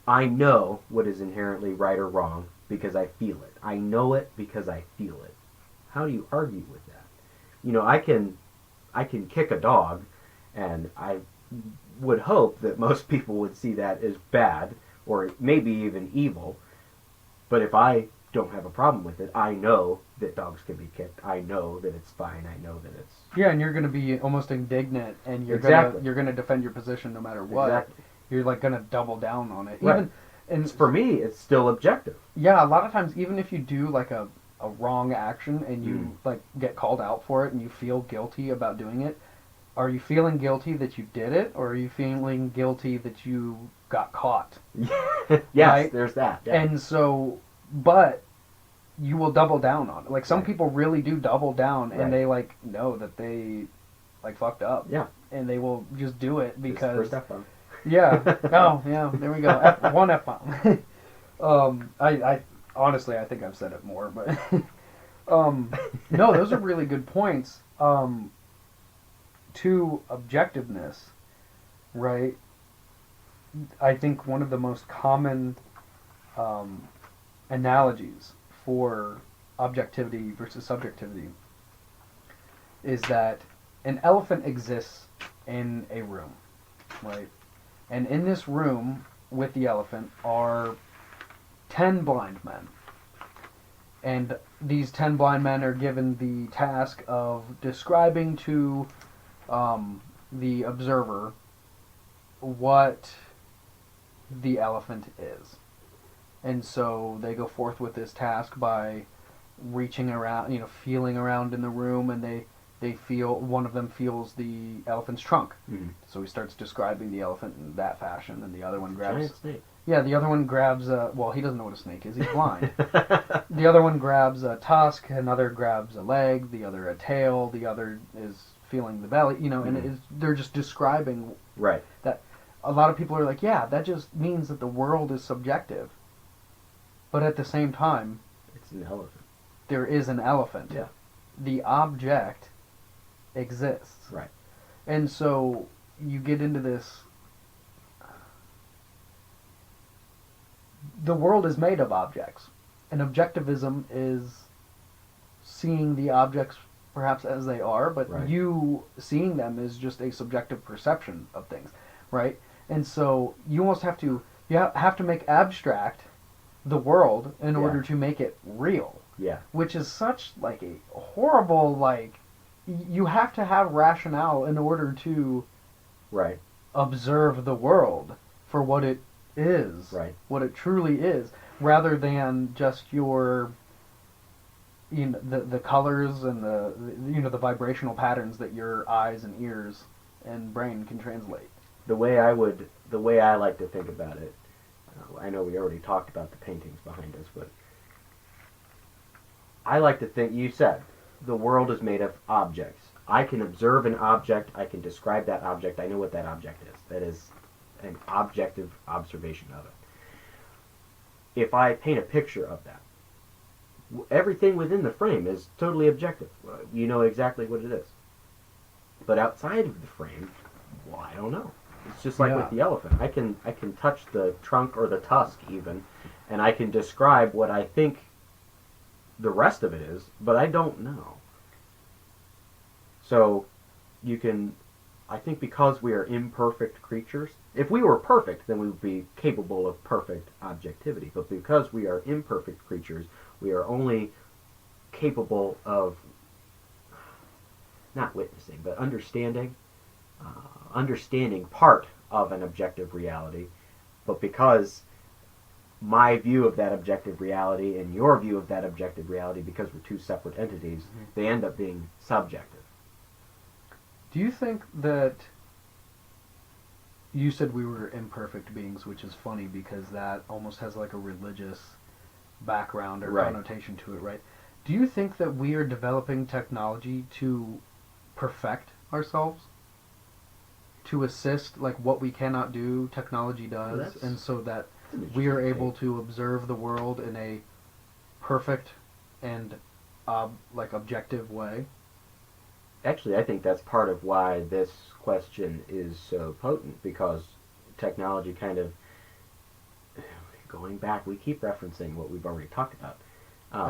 I know what is inherently right or wrong because I feel it. I know it because I feel it. How do you argue with that? I can kick a dog, and I would hope that most people would see that as bad, or maybe even evil. But if I don't have a problem with it, I know that dogs can be kicked. I know that it's fine. I know that it's... Yeah, and you're going to be almost indignant, and you're going to defend your position no matter what. Exactly. You're going to double down on it. Right. And for me, it's still objective. Yeah, a lot of times, even if you do a wrong action and you get called out for it and you feel guilty about doing it, are you feeling guilty that you did it, or are you feeling guilty that you got caught? Yes, right? There's that. Yeah. And so, but you will double down on it. Some people really do double down, and they know that they fucked up. Yeah. And they will just do it because... First F-bomb. Yeah. Oh, yeah. There we go. One F-bomb. I honestly, I think I've said it more, but no, those are really good points. To objectiveness, right? I think one of the most common analogies for objectivity versus subjectivity is that an elephant exists in a room, right? And in this room with the elephant are 10 blind men. And these 10 blind men are given the task of describing to the observer what the elephant is. And so they go forth with this task by reaching around, feeling around in the room, and they feel, one of them feels the elephant's trunk. Mm-hmm. So he starts describing the elephant in that fashion, and the other one grabs... Giant snake. Yeah, the other one grabs well, he doesn't know what a snake is, he's blind. The other one grabs a tusk, another grabs a leg, the other a tail, the other is feeling the belly, and they're just describing that. A lot of people are like, yeah, that just means that the world is subjective. But at the same time... It's an elephant. There is an elephant. Yeah. The object exists. Right. And so you get into this... The world is made of objects. And objectivism is seeing the objects perhaps as they are, but you seeing them is just a subjective perception of things, right? And so you almost have to have to make abstract the world in Yeah. order to make it real, Yeah. which is such like a horrible like you have to have rationale in order to Right. observe the world for what it is, Right. what it truly is, rather than just your the colors and the vibrational patterns that your eyes and ears and brain can translate. The way I like to think about it, I know we already talked about the paintings behind us, but I like to think, you said, the world is made of objects. I can observe an object, I can describe that object, I know what that object is. That is an objective observation of it. If I paint a picture of that, everything within the frame is totally objective. You know exactly what it is. But outside of the frame, well, I don't know. It's just like with the elephant. I can touch the trunk or the tusk even, and I can describe what I think the rest of it is, but I don't know. So you can, I think because we are imperfect creatures, if we were perfect, then we would be capable of perfect objectivity. But because we are imperfect creatures, we are only capable of not witnessing, but understanding part of an objective reality. But because my view of that objective reality and your view of that objective reality, because we're two separate entities, they end up being subjective. Do you think that you said we were imperfect beings, which is funny because that almost has like a religious background or connotation to it, right? Do you think that we are developing technology to perfect ourselves? To assist like what we cannot do, technology does, and so that we are able to observe the world in a perfect and like objective way? Actually, I think that's part of why this question is so potent, because technology kind of, going back, we keep referencing what we've already talked about.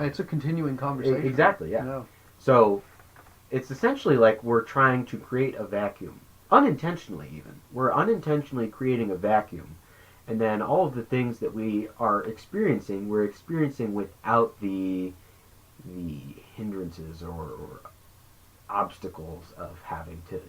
It's a continuing conversation. Exactly, yeah. So it's essentially like we're trying to create a vacuum. Unintentionally, even. We're unintentionally creating a vacuum. And then all of the things that we are experiencing, we're experiencing without the hindrances or obstacles of having to,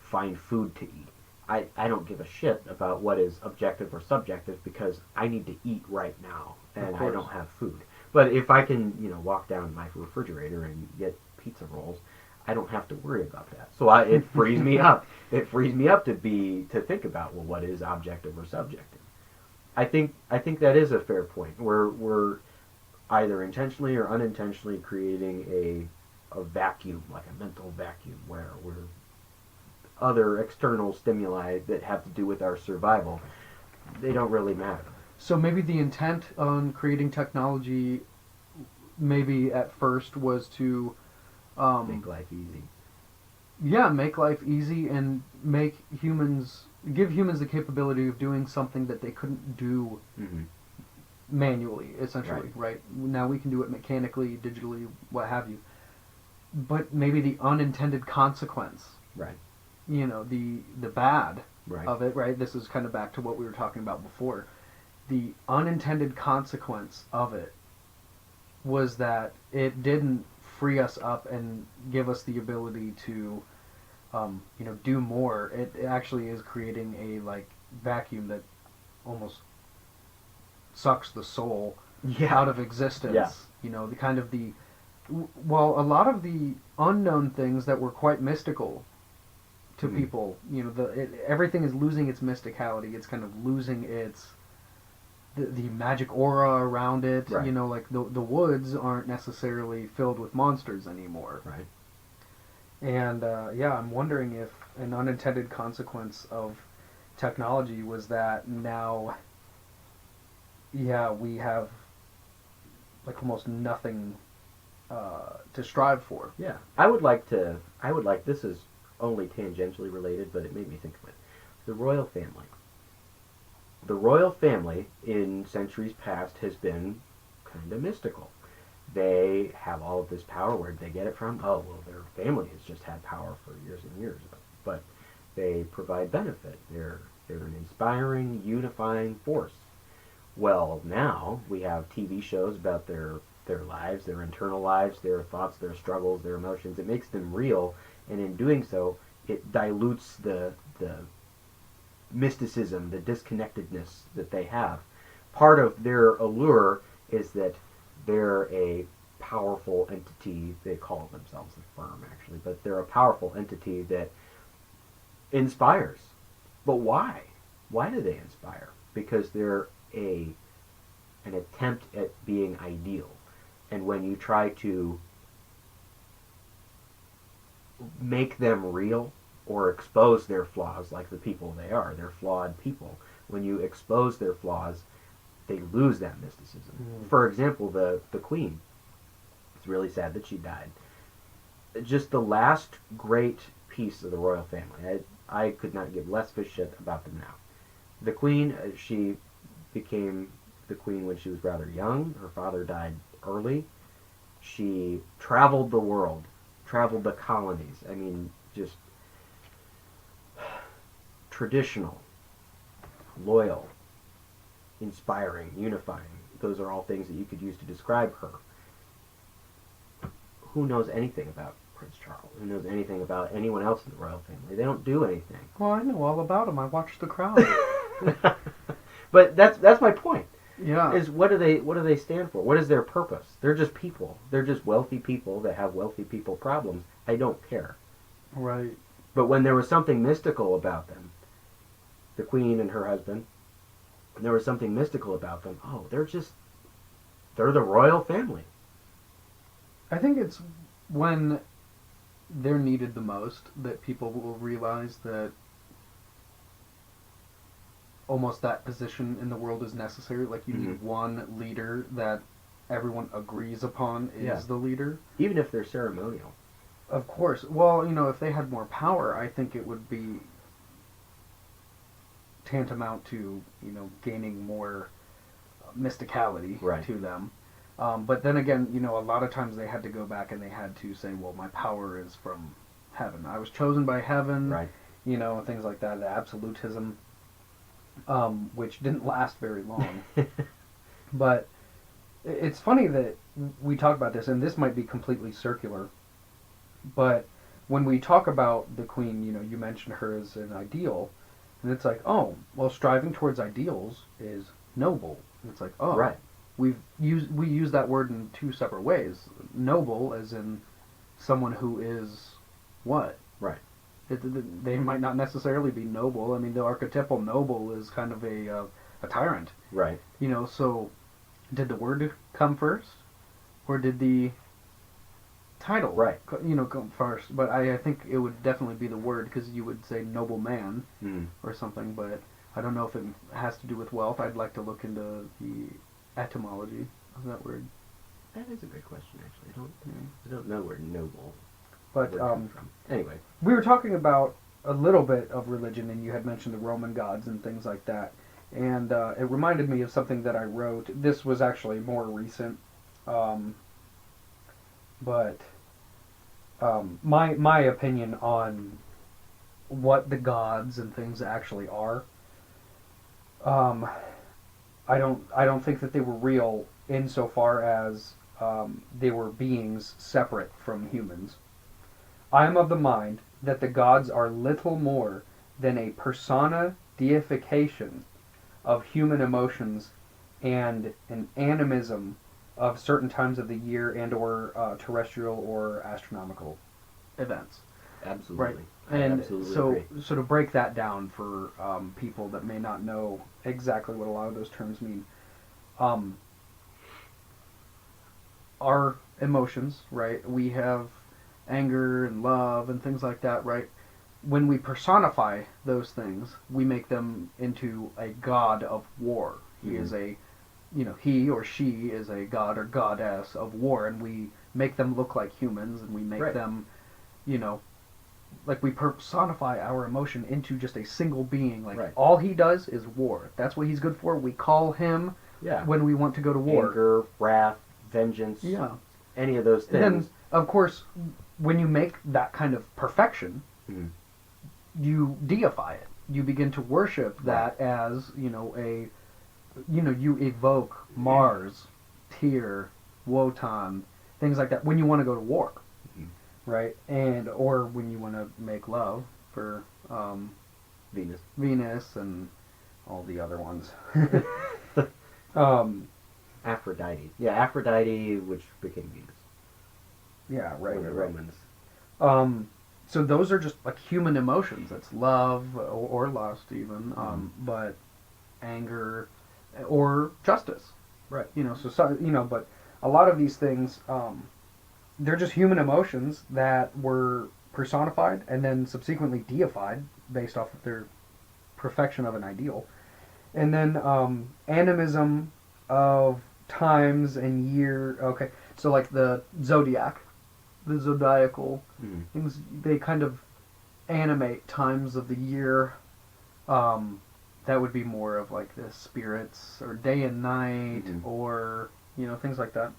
find food to eat. I don't give a shit about what is objective or subjective because I need to eat right now and I don't have food. But if I can, walk down my refrigerator and get pizza rolls, I don't have to worry about that. So it frees me up. It frees me up to think about, well, what is objective or subjective? I think that is a fair point. We're either intentionally or unintentionally creating a vacuum, like a mental vacuum, where we're other external stimuli that have to do with our survival, they don't really matter. So maybe the intent on creating technology, maybe at first, was to Make life easy. Yeah, make life easy and give humans the capability of doing something that they couldn't do manually, essentially, right? Now we can do it mechanically, digitally, what have you. But maybe the unintended consequence, right? The bad of it, right? This is kind of back to what we were talking about before. The unintended consequence of it was that it didn't free us up and give us the ability to, do more. It actually is creating a vacuum that almost sucks the soul out of existence. Yeah. A lot of the unknown things that were quite mystical to people, everything is losing its mysticality. It's kind of losing the magic aura around it. Right. The woods aren't necessarily filled with monsters anymore. Right. And I'm wondering if an unintended consequence of technology was that now, we have almost nothing to strive for. Yeah, this is only tangentially related, but it made me think of it. The royal family. The royal family in centuries past has been kind of mystical. They have all of this power. Where did they get it from? Oh, well, their family has just had power for years and years. But they provide benefit. They're They're an inspiring, unifying force. Well, now we have TV shows about their lives, their internal lives, their thoughts, their struggles, their emotions. It makes them real, and in doing so, it dilutes the mysticism, the disconnectedness that they have. Part of their allure is that they're a powerful entity. They call themselves a firm, actually, but they're a powerful entity that inspires. But why? Why do they inspire? Because they're an attempt at being ideal. And when you try to make them real or expose their flaws, like the people they are, they're flawed people. When you expose their flaws, they lose that mysticism. For example, the Queen. It's really sad that she died. Just the last great piece of the royal family. I could not give less of a shit about them now. The Queen, she became the Queen when she was rather young. Her father died early. She traveled the world, traveled the colonies. I mean, just traditional, loyal, inspiring, unifying. Those are all things that you could use to describe her. Who knows anything about Prince Charles? Who knows anything about anyone else in the royal family? They don't do anything. Well, I know all about him. I watched The Crown. But that's my point. Yeah. Is what do they stand for? What is their purpose? They're just people. They're just wealthy people that have wealthy people problems. I don't care. Right. But when there was something mystical about them, the Queen and her husband, there was something mystical about them. Oh, they're the royal family. I think it's when they're needed the most that people will realize that almost that position in the world is necessary. Like, you need one leader that everyone agrees upon is the leader. Even if they're ceremonial. Of course. Well, if they had more power, I think it would be tantamount to, gaining more mysticality to them. But then again, a lot of times they had to go back and they had to say, well, my power is from heaven. I was chosen by heaven, right. Things like that, the absolutism, which didn't last very long. But it's funny that we talk about this, and this might be completely circular, but when we talk about the Queen, you mentioned her as an ideal, and it's like, oh, well, striving towards ideals is noble. And it's like, oh, right. We use that word in two separate ways. Noble, as in someone who is what? Right. They might not necessarily be noble. I mean, the archetypal noble is kind of a tyrant. Right. So did the word come first, or did the title come first? But I think it would definitely be the word, because you would say noble man or something. But I don't know if it has to do with wealth. I'd like to look into the etymology of that word. That is a good question, actually. I don't know where noble. But from. Anyway, we were talking about a little bit of religion, and you had mentioned the Roman gods and things like that. And it reminded me of something that I wrote. This was actually more recent, but my opinion on what the gods and things actually are. I don't think that they were real insofar as they were beings separate from humans. I am of the mind that the gods are little more than a persona deification of human emotions and an animism of certain times of the year and or terrestrial or astronomical events. Absolutely. Right. And absolutely so agree. to break that down for people that may not know exactly what a lot of those terms mean, our emotions, right? We have anger and love and things like that, right? When we personify those things, we make them into a god of war. He is a, he or she is a god or goddess of war, and we make them look like humans, and we make them, like we personify our emotion into just a single being. Like all he does is war. That's what he's good for. We call him when we want to go to war. Anger, wrath, vengeance. Any of those things. And then, of course, when you make that kind of perfection, you deify it. you begin to worship that as, you evoke Mars, Tyr, Wotan, things like that when you want to go to war, right? And or when you want to make love for Venus and all the other ones. Aphrodite. Yeah, Aphrodite, which became Venus. Yeah, right. Or the Romans. So those are just like human emotions. That's love or lust, even, but anger or justice. Right. But a lot of these things, they're just human emotions that were personified and then subsequently deified based off of their perfection of an ideal. And then animism of times and year. Okay, so like the zodiac, the zodiacal things, they kind of animate times of the year. That would be more of like the spirits or day and night or things like that.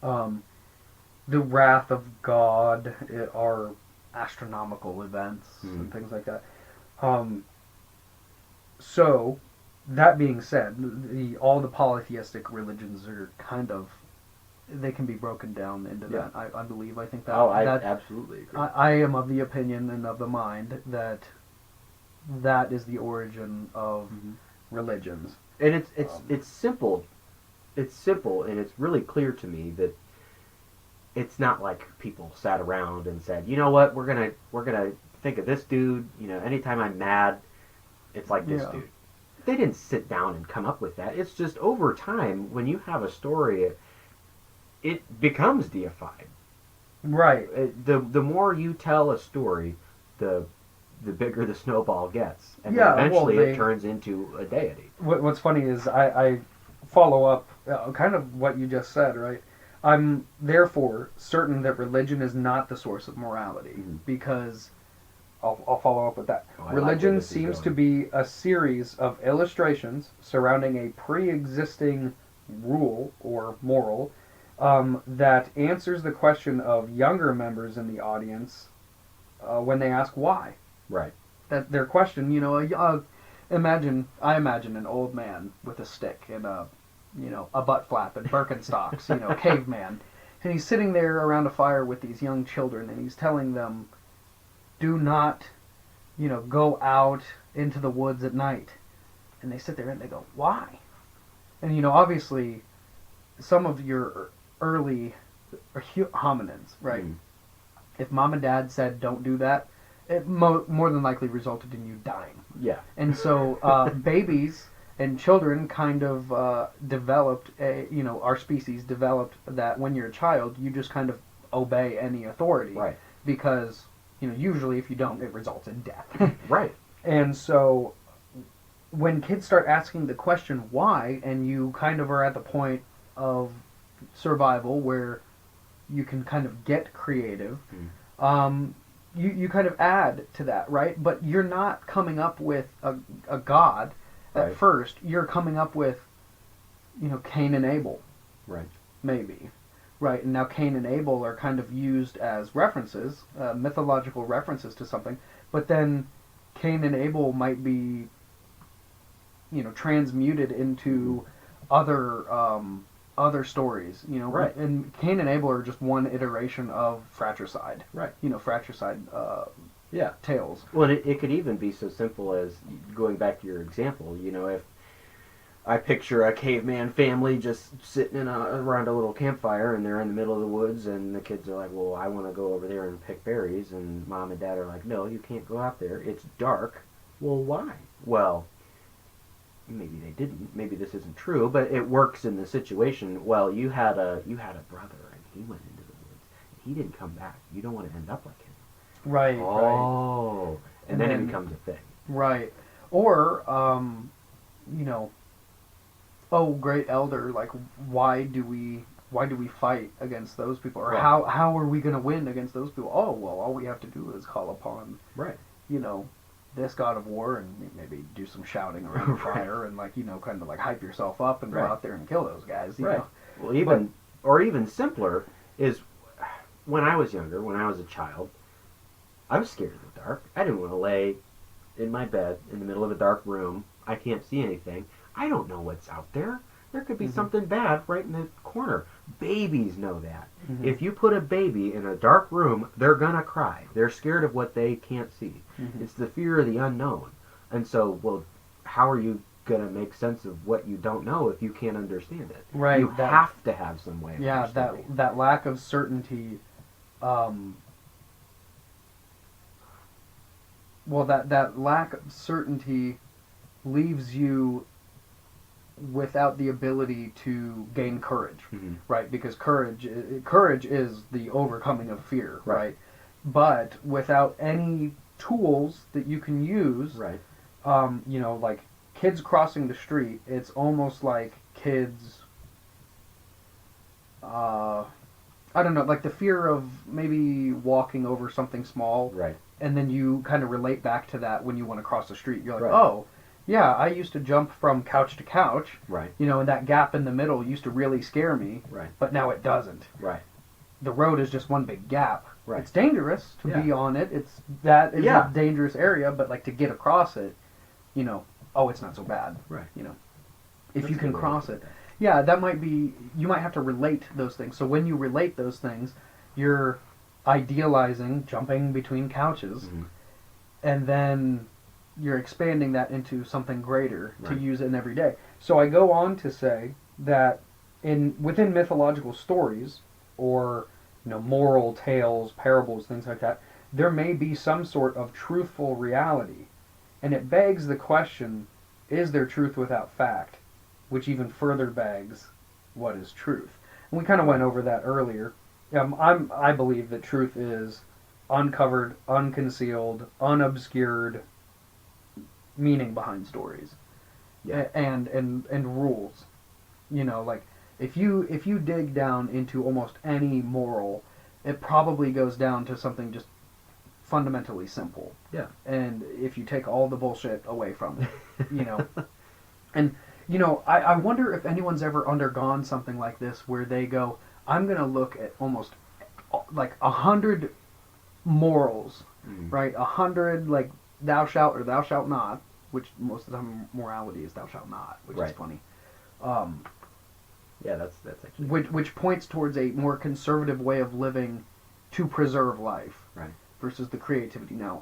The wrath of God are astronomical events and things like that. So, that being said, all the polytheistic religions are they can be broken down into that. I believe. I think that. I absolutely agree. I am of the opinion and of the mind that is the origin of religions. And it's simple. It's simple, and it's really clear to me that it's not like people sat around and said, you know what, we're gonna think of this dude. Anytime I'm mad, it's like this dude. They didn't sit down and come up with that. It's just over time, when you have a story, it becomes deified. Right. The more you tell a story, the bigger the snowball gets, and then eventually it turns into a deity. What's funny is I follow up kind of what you just said, right? I'm therefore certain that religion is not the source of morality, because I'll follow up with that. Religion seems to be a series of illustrations surrounding a pre-existing rule or moral that answers the question of younger members in the audience when they ask why. Right. That their question, I imagine an old man with a stick and a butt flap and Birkenstocks, caveman, and he's sitting there around a fire with these young children, and he's telling them, do not, go out into the woods at night. And they sit there and they go, why? And, obviously, some of your early hominins, right? If mom and dad said don't do that, it more than likely resulted in you dying. Yeah. And so babies and children kind of developed, our species developed that when you're a child, you just kind of obey any authority. Right. Because, usually if you don't, it results in death. Right. And so when kids start asking the question why, and you kind of are at the point of survival where you can kind of get creative, you kind of add to that, right? But you're not coming up with a god at first. You're coming up with, Cain and Abel. Right. Maybe. Right, and now Cain and Abel are kind of used as references, mythological references to something, but then Cain and Abel might be, transmuted into other stories, Right. And Cain and Abel are just one iteration of fratricide. Right. Fratricide tales. Well, it could even be so simple as, going back to your example, if I picture a caveman family just sitting around a little campfire, and they're in the middle of the woods, and the kids are like, well, I want to go over there and pick berries, and mom and dad are like, no, you can't go out there, it's dark. Well, why? Well, maybe they didn't, maybe this isn't true, but it works in the situation. Well, you had a brother, and he went into the woods, and he didn't come back. You don't want to end up like him. Right. Oh. And then it becomes a thing. Right. Or, oh, great elder, like, why do we fight against those people? Or how are we going to win against those people? Oh, well, all we have to do is call upon, this god of war, and maybe do some shouting around the fire, and, kind of, hype yourself up and go out there and kill those guys, you know? Well, even simpler is, when I was younger, when I was a child, I was scared of the dark. I didn't want to lay in my bed in the middle of a dark room. I can't see anything. I don't know what's out there. There could be something bad right in the corner. Babies know that. If you put a baby in a dark room, they're going to cry. They're scared of what they can't see. It's the fear of the unknown. And so, well, how are you going to make sense of what you don't know if you can't understand it? Right. You have to have some way of understanding. that lack of certainty, that lack of certainty leaves you without the ability to gain courage, right? Because courage is the overcoming of fear, right? But without any tools that you can use, Right. Like kids crossing the street, it's almost like kids, I don't know, like the fear of maybe walking over something small, Right. and then you kind of relate back to that when you want to cross the street. You're like, Right. oh, yeah, I used to jump from couch to couch, Right. and that gap in the middle used to really scare me, Right. but now it doesn't. Right. The road is just one big gap. Right. It's dangerous to Yeah. be on it. That is Yeah. a dangerous area, but like to get across it, oh, it's not so bad. Right. If That's you a can good way to cross put it. that. Yeah, that might be, you might have to relate those things. So when you relate those things, you're idealizing jumping between couches, and then you're expanding that into something greater to Right. use in every day. So I go on to say that within mythological stories, or moral tales, parables, things like that, there may be some sort of truthful reality. And it begs the question, is there truth without fact? Which even further begs, what is truth? And we kind of went over that earlier. I believe that truth is uncovered, unconcealed, unobscured meaning behind stories, Yeah. and rules. Like if you dig down into almost any moral, it probably goes down to something just fundamentally simple. Yeah. And if you take all the bullshit away from it, and I wonder if anyone's ever undergone something like this where they go, I'm gonna look at almost like 100 morals, right? 100 like thou shalt or thou shalt not, which most of the time morality is thou shalt not, which is Right. funny. Yeah, that's actually Which points towards a more conservative way of living to preserve life, right. versus the creativity. Now,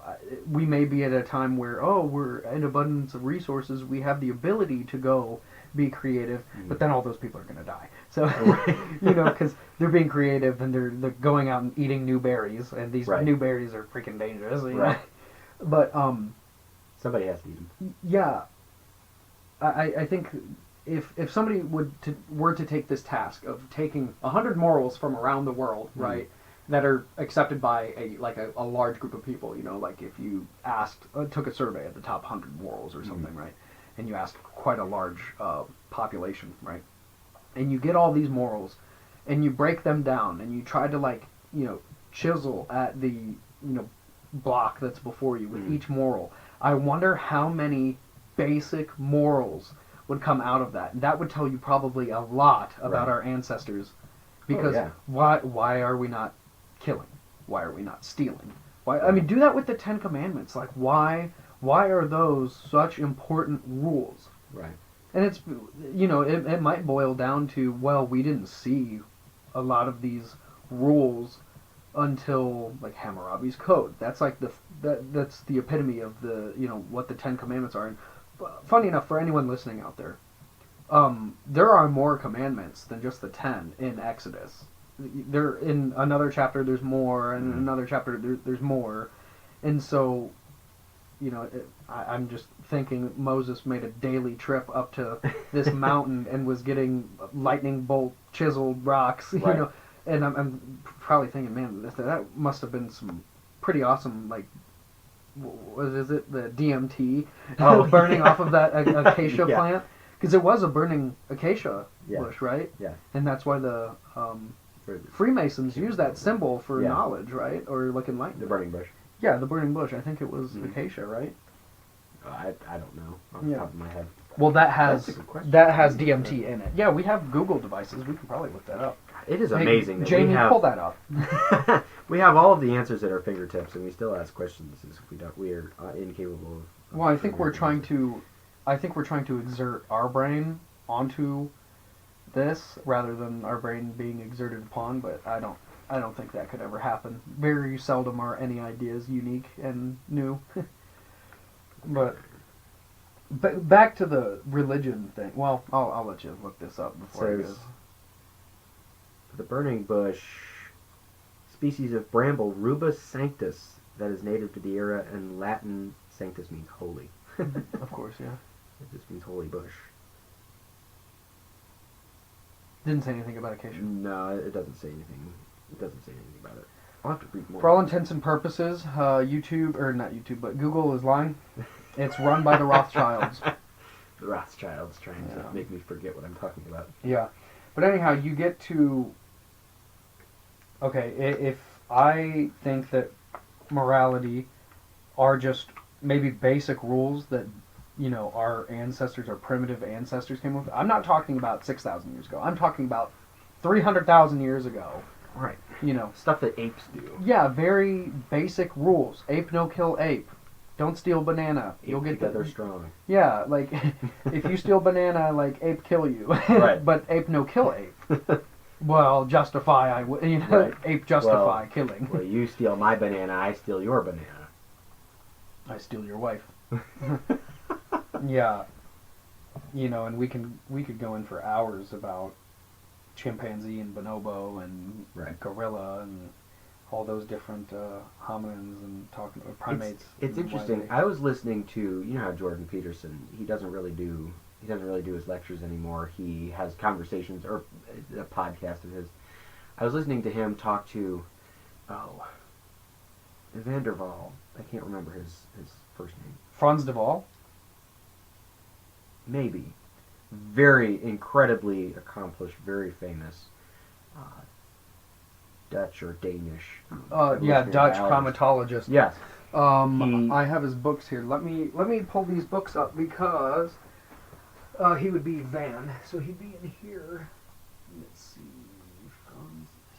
we may be at a time where, we're in abundance of resources, we have the ability to go be creative, but then all those people are going to die. So, because they're being creative and they're going out and eating new berries, and these Right. new berries are freaking dangerous. Right. But, Somebody has to eat them. yeah, I think if somebody were to take this task of taking 100 morals from around the world, right, that are accepted by a large group of people, like if you took a survey of the top 100 morals or something, right, and you asked quite a large population, right, and you get all these morals, and you break them down, and you try to chisel at the block that's before you with each moral. I wonder how many basic morals would come out of that. That would tell you probably a lot about our ancestors, because why are we not killing? Why are we not stealing? Why? I mean, do that with the 10 Commandments. Like, why are those such important rules? Right. And it's, it might boil down to, well, we didn't see a lot of these rules until like Hammurabi's Code. That's like that's the epitome of the what the 10 Commandments are. And funny enough, for anyone listening out there, there are more commandments than just the 10 in Exodus. There, in another chapter there's more, and in another chapter there's more, and so I'm just thinking Moses made a daily trip up to this mountain and was getting lightning bolt chiseled rocks, and I'm probably thinking, man, that must have been some pretty awesome, like, what is it, the DMT burning off of that acacia plant, because it was a burning acacia bush, right? Yeah. And that's why the Freemasons use that symbol for knowledge, right? Or like enlightenment. The burning bush. Yeah, the burning bush. I think it was acacia, right? I don't know off the top of my head. Well, that has That's a good question. DMT in it. Yeah, we have Google devices. We can probably look that up. It is amazing that Jamie, we have. pull that up. We have all of the answers at our fingertips, and we still ask questions as if we are incapable Well, I think we're trying to exert our brain onto this rather than our brain being exerted upon, but I don't think that could ever happen. Very seldom are any ideas unique and new. But back to the religion thing. Well, I'll let you look this up before I Says, go. the burning bush, species of bramble, Rubus sanctus, that is native to the area, and Latin sanctus means holy. Of course, yeah. It just means holy bush. Didn't say anything about acacia. No, it doesn't say anything. It doesn't say anything about it. I'll have to read more. For all intents and purposes, YouTube, or not YouTube, but Google is lying. It's run by the Rothschilds. The Rothschilds trying Yeah. to make me forget what I'm talking about. Yeah. But anyhow, you get to... Okay, if I think that morality are just maybe basic rules that, you know, our ancestors, our primitive ancestors came up with. I'm not talking about 6,000 years ago. I'm talking about 300,000 years ago. Right. You know. Stuff that apes do. Yeah, very basic rules. Ape no kill ape. Don't steal banana. You'll get together strong. Yeah, like if you steal banana, like ape kill you. Right. But ape no kill ape. Well, justify you know, Right. ape justify killing. Well, you steal my banana, I steal your banana. I steal your wife. Yeah. You know, and we could go in for hours about chimpanzee and bonobo and Right. gorilla and all those different hominins and talking primates. It's and why interesting. they- I was listening to, you know how Jordan Peterson, he doesn't really do his lectures anymore. He has conversations or a podcast of his. I was listening to him talk to Vanderval. I can't remember his first name. Franz de Waal. Maybe. Very incredibly accomplished, very famous Dutch or Danish. Yeah, Dutch biologist. primatologist. Yes. He- I have his books here. Let me pull these books up because he would be Van, so he'd be in here. Let's see.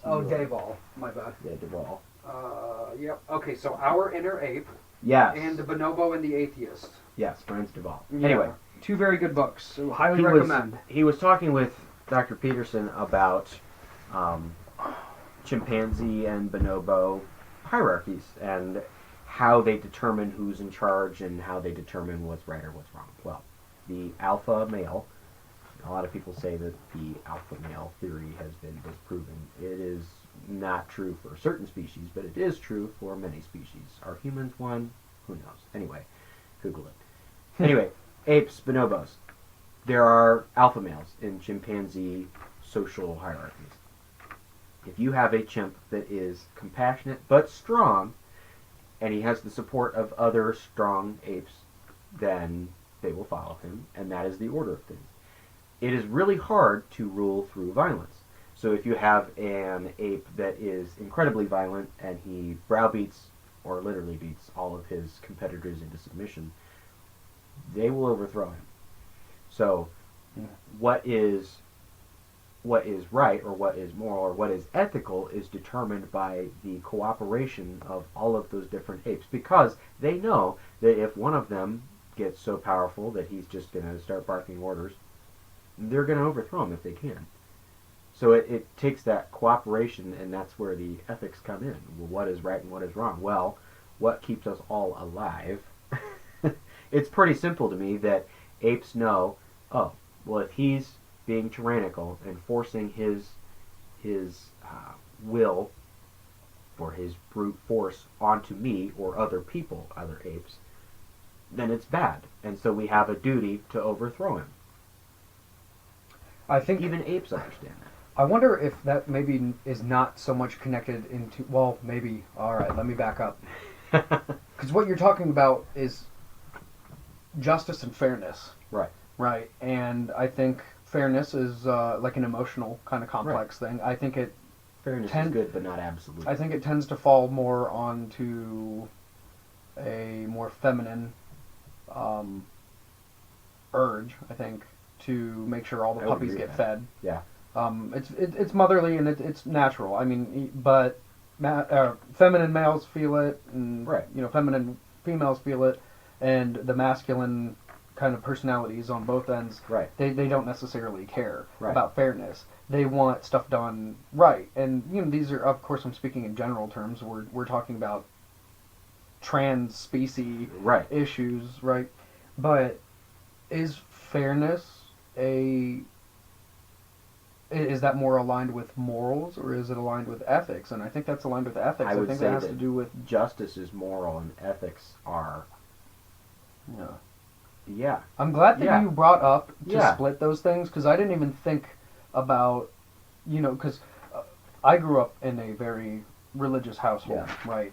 Oh, Daval. My bad. Yeah, Duvall. Yep. Okay, so Our Inner Ape Yes. and The Bonobo and the Atheist. Yes, Franz Duvall. Yeah. Anyway, Two very good books. So highly he recommend. he was talking with Dr. Peterson about chimpanzee and bonobo hierarchies and how they determine who's in charge and how they determine what's right or what's wrong. Well, the alpha male, a lot of people say that the alpha male theory has been disproven. It is not true for certain species, but it is true for many species. Are humans one? Who knows? Anyway, Google it. Anyway, apes, bonobos. There are alpha males in chimpanzee social hierarchies. If you have a chimp that is compassionate but strong, and he has the support of other strong apes, then they will follow him, and that is the order of things. It is really hard to rule through violence. So if you have an ape that is incredibly violent and he browbeats or literally beats all of his competitors into submission, they will overthrow him. So what is right or what is moral or what is ethical is determined by the cooperation of all of those different apes, because they know that if one of them gets so powerful that he's just going to start barking orders, they're going to overthrow him if they can. So it takes that cooperation, and that's where the ethics come in. Well, what is right and what is wrong? Well, what keeps us all alive? It's pretty simple to me that apes know, oh, well, if he's being tyrannical and forcing his will or his brute force onto me or other people, other apes, then it's bad. And so we have a duty to overthrow him. I think Even apes understand that. I wonder if that maybe is not so much connected into. Well, maybe. All right, let me back up. Because what you're talking about is justice and fairness. Right. Right. And I think fairness is like an emotional kind of complex thing. I think it Fairness is good, but not absolute. I think it tends to fall more onto a more feminine urge, I think, to make sure all the I would puppies agree get with fed. Yeah. It's motherly and it's natural. I mean, but feminine males feel it, and Right. feminine females feel it. and the masculine kind of personalities on both ends, Right. they don't necessarily care Right. about fairness. They want stuff done right. And these are, of course, I'm speaking in general terms. We're talking about trans species Right. issues, right? But is fairness is that more aligned with morals, or is it aligned with ethics? And I think that's aligned with ethics. I would think say that has that to do with justice is moral and ethics are. yeah. Yeah. I'm glad that Yeah. you brought up to Yeah. split those things, because I didn't even think about, because I grew up in a very religious household, Yeah. right?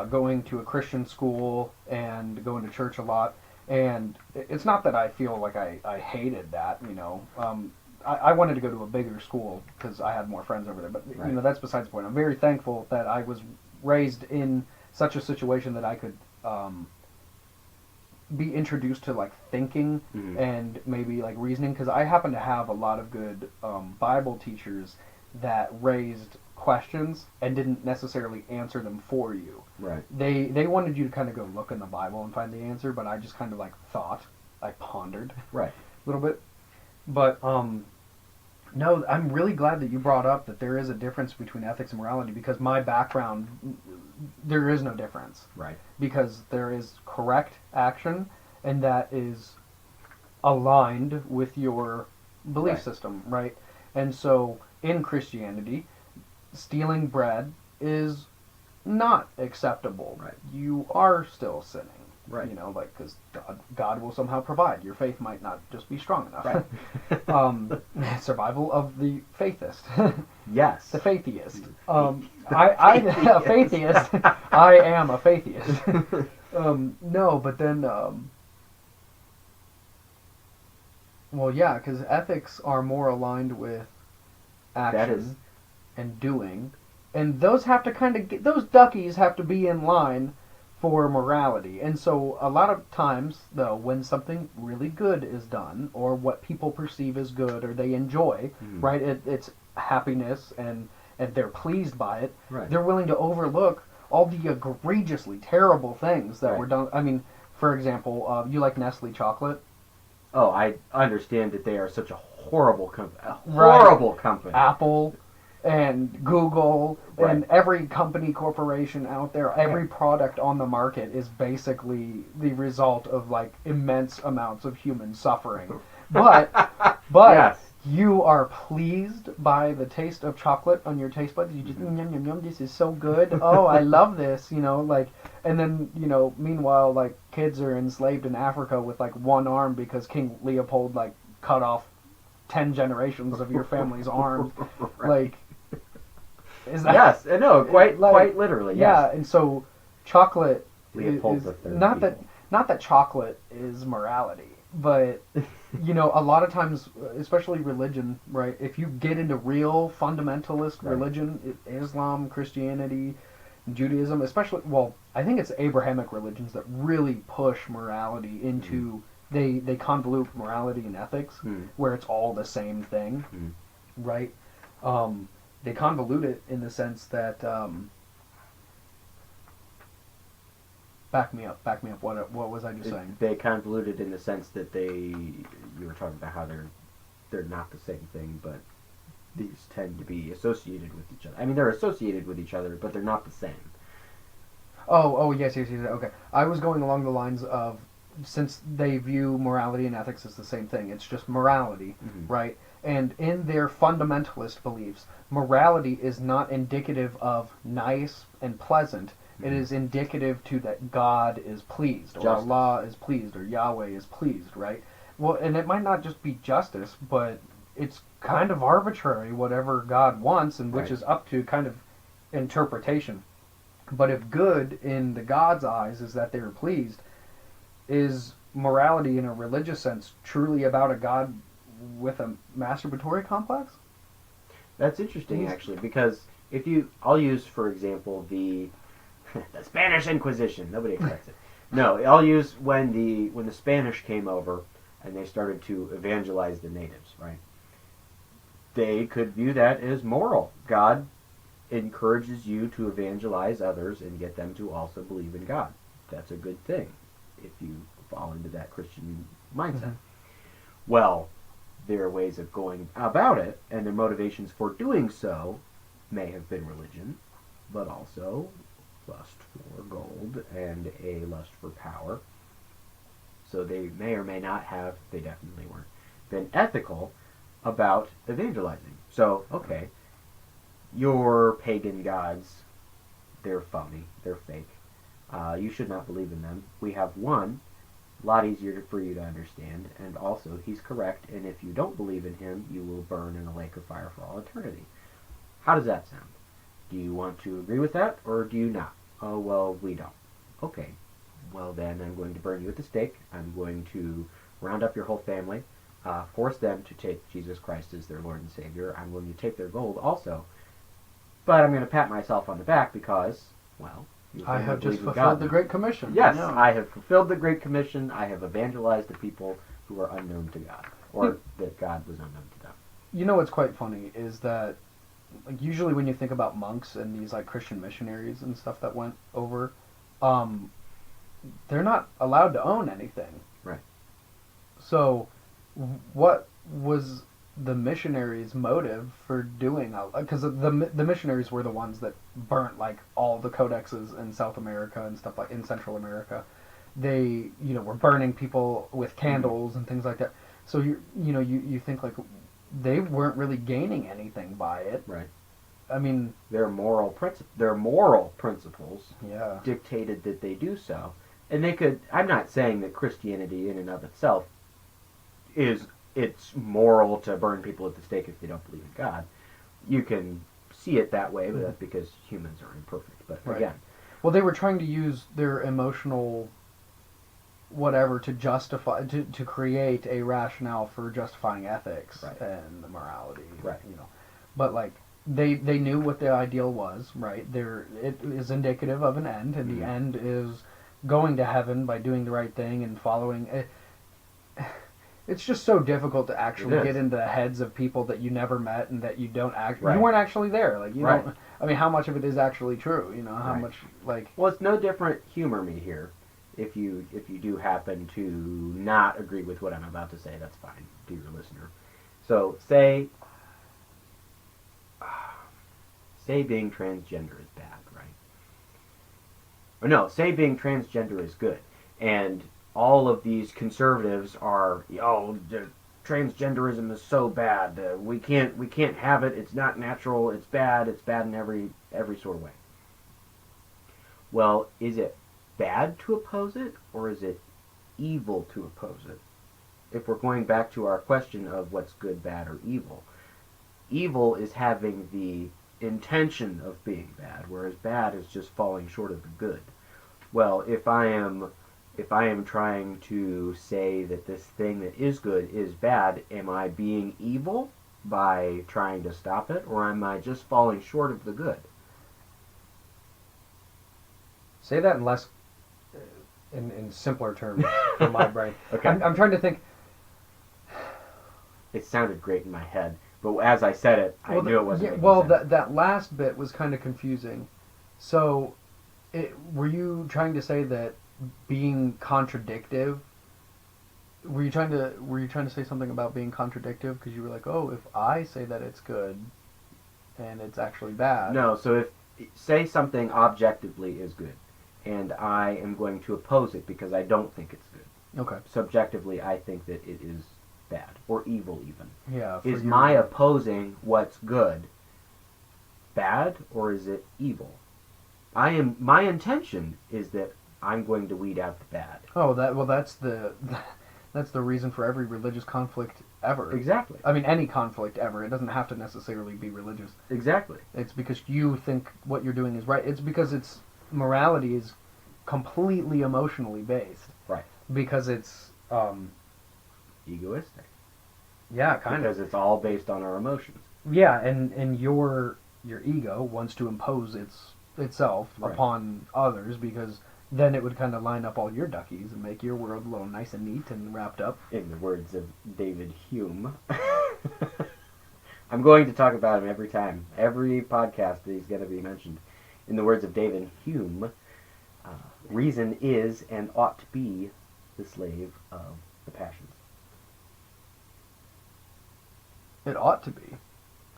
Going to a Christian school and going to church a lot. And it's not that I feel like I hated that, I wanted to go to a bigger school because I had more friends over there. But, Right. that's besides the point. I'm very thankful that I was raised in such a situation that I could be introduced to like thinking Mhm. and maybe like reasoning, because I happen to have a lot of good Bible teachers that raised questions and didn't necessarily answer them for you. Right. They wanted you to kind of go look in the Bible and find the answer, but I just kind of like I pondered Right. a little bit. But no, I'm really glad that you brought up that there is a difference between ethics and morality, because my background, there is no difference. Right. Because there is correct action, and that is aligned with your belief Right. system, right? And so in Christianity, stealing bread is not acceptable. Right. You are still sinning. Right. Because God will somehow provide. Your faith might not just be strong enough. Right. Survival of the faithist. Yes. The faithist. I a faithist. I am a faithist. No, but then, well, yeah, because ethics are more aligned with action and doing, and those have to those duckies have to be in line for morality. And so a lot of times, though, when something really good is done, or what people perceive as good or they enjoy, right, it's happiness and they're pleased by it, Right. they're willing to overlook all the egregiously terrible things that Right. were done. I mean, for example, you like Nestle chocolate? Oh, I understand that they are such a horrible company. Right. Horrible company. Apple and Google Right. and every company, corporation out there, every product on the market is basically the result of like immense amounts of human suffering. But Yes. you are pleased by the taste of chocolate on your taste buds. You just yum yum yum. This is so good. Oh, I love this. And then meanwhile, like kids are enslaved in Africa with like one arm because King Leopold like cut off 10 generations of your family's arms. Right. Like, is that Yes, no, quite literally. Yes. Yeah, and so chocolate Leopold is III not people. that chocolate is morality, but a lot of times, especially religion, right? If you get into real fundamentalist Right. religion, Islam, Christianity, Judaism, especially, well, I think it's Abrahamic religions that really push morality into they convolute morality and ethics, where it's all the same thing, right? They convolute it in the sense that back me up. What was I just saying? They convoluted in the sense that you were talking about how they're not the same thing, but these tend to be associated with each other. I mean, they're associated with each other, but they're not the same. Oh, yes. Okay, I was going along the lines of, since they view morality and ethics as the same thing, it's just morality, right? And in their fundamentalist beliefs, morality is not indicative of nice and pleasant. It is indicative to that God is pleased, or Justice. Allah is pleased, or Yahweh is pleased, right? Well, and it might not just be justice, but it's kind of arbitrary, whatever God wants, and which Right. is up to kind of interpretation. But if good in the God's eyes is that they're pleased, is morality in a religious sense truly about a God with a masturbatory complex? That's interesting, actually, because I'll use, for example, the Spanish Inquisition. Nobody expects it. No, I'll use when the Spanish came over and they started to evangelize the natives, right? They could view that as moral. God encourages you to evangelize others and get them to also believe in God. That's a good thing. if you fall into that Christian mindset. Mhm. Well, there are ways of going about it, and their motivations for doing so may have been religion, but also lust for gold and a lust for power. So they may or may not have, they definitely weren't, been ethical about evangelizing. So, okay, your pagan gods, they're phony, they're fake. You should not believe in them. We have one, a lot easier for you to understand, and also he's correct, and if you don't believe in him, you will burn in a lake of fire for all eternity. How does that sound? Do you want to agree with that, or do you not? Oh, well, we don't. Okay, well then I'm going to burn you at the stake. I'm going to round up your whole family, force them to take Jesus Christ as their Lord and Savior. I'm going to take their gold also, but I'm going to pat myself on the back because, well, I have just fulfilled the Great Commission. Yes, Yeah. I have fulfilled the Great Commission. I have evangelized the people who are unknown to God, or that God was unknown to them. You know what's quite funny is that, like, usually when you think about monks and these like Christian missionaries and stuff that went over, they're not allowed to own anything. Right. So, what was the missionaries' motive for doing? Because the missionaries were the ones that burnt like all the codexes in South America and stuff like in Central America. They were burning people with candles and things like that. So you think like they weren't really gaining anything by it. Right. I mean, Their moral principles yeah. dictated that they do so. And they could, I'm not saying that Christianity in and of itself it's moral to burn people at the stake if they don't believe in God. You can see it that way, but that's because humans are imperfect. But Right. again, Well, they were trying to use their emotional whatever to justify to create a rationale for justifying ethics Right. and morality. Right. But like they knew what the ideal was, right? It is indicative of an end, and the end is going to heaven by doing the right thing and following it. It's just so difficult to actually get into the heads of people that you never met and that you don't you weren't actually there. Like you don't. I mean, how much of it is actually true? How much like. Well, it's no different. Humor me here. If you do happen to not agree with what I'm about to say, that's fine, dear listener. So say being transgender is bad, right? Or no, say being transgender is good, and all of these conservatives are, transgenderism is so bad. We can't have it. It's not natural. It's bad. It's bad in every sort of way. Well, is it bad to oppose it, or is it evil to oppose it? If we're going back to our question of what's good, bad, or evil, evil is having the intention of being bad, whereas bad is just falling short of the good. Well, if I am trying to say that this thing that is good is bad, am I being evil by trying to stop it, or am I just falling short of the good? Say that in less, in simpler terms for my brain. Okay. I'm trying to think. It sounded great in my head, but as I said it, I knew it wasn't. That last bit was kind of confusing. So, were you trying to say that being contradictive? Were you trying to say something about being contradictive? Because you were like, oh, if I say that it's good, and it's actually bad. No. So if say something objectively is good, and I am going to oppose it because I don't think it's good. Okay. Subjectively, I think that it is bad or evil even. Yeah. Is my opposing what's good bad, or is it evil? My intention is that I'm going to weed out the bad. Oh, that's the reason for every religious conflict ever. Exactly. I mean, any conflict ever. It doesn't have to necessarily be religious. Exactly. It's because you think what you're doing is right. It's because morality is completely emotionally based. Right. Because it's Egoistic. yeah, kind of. Because it's all based on our emotions. Yeah, and your ego wants to impose itself upon others, because then it would kind of line up all your duckies and make your world a little nice and neat and wrapped up. In the words of David Hume. I'm going to talk about him every time. Every podcast that he's going to be mentioned. In the words of David Hume, reason is and ought to be the slave of the passions. It ought to be.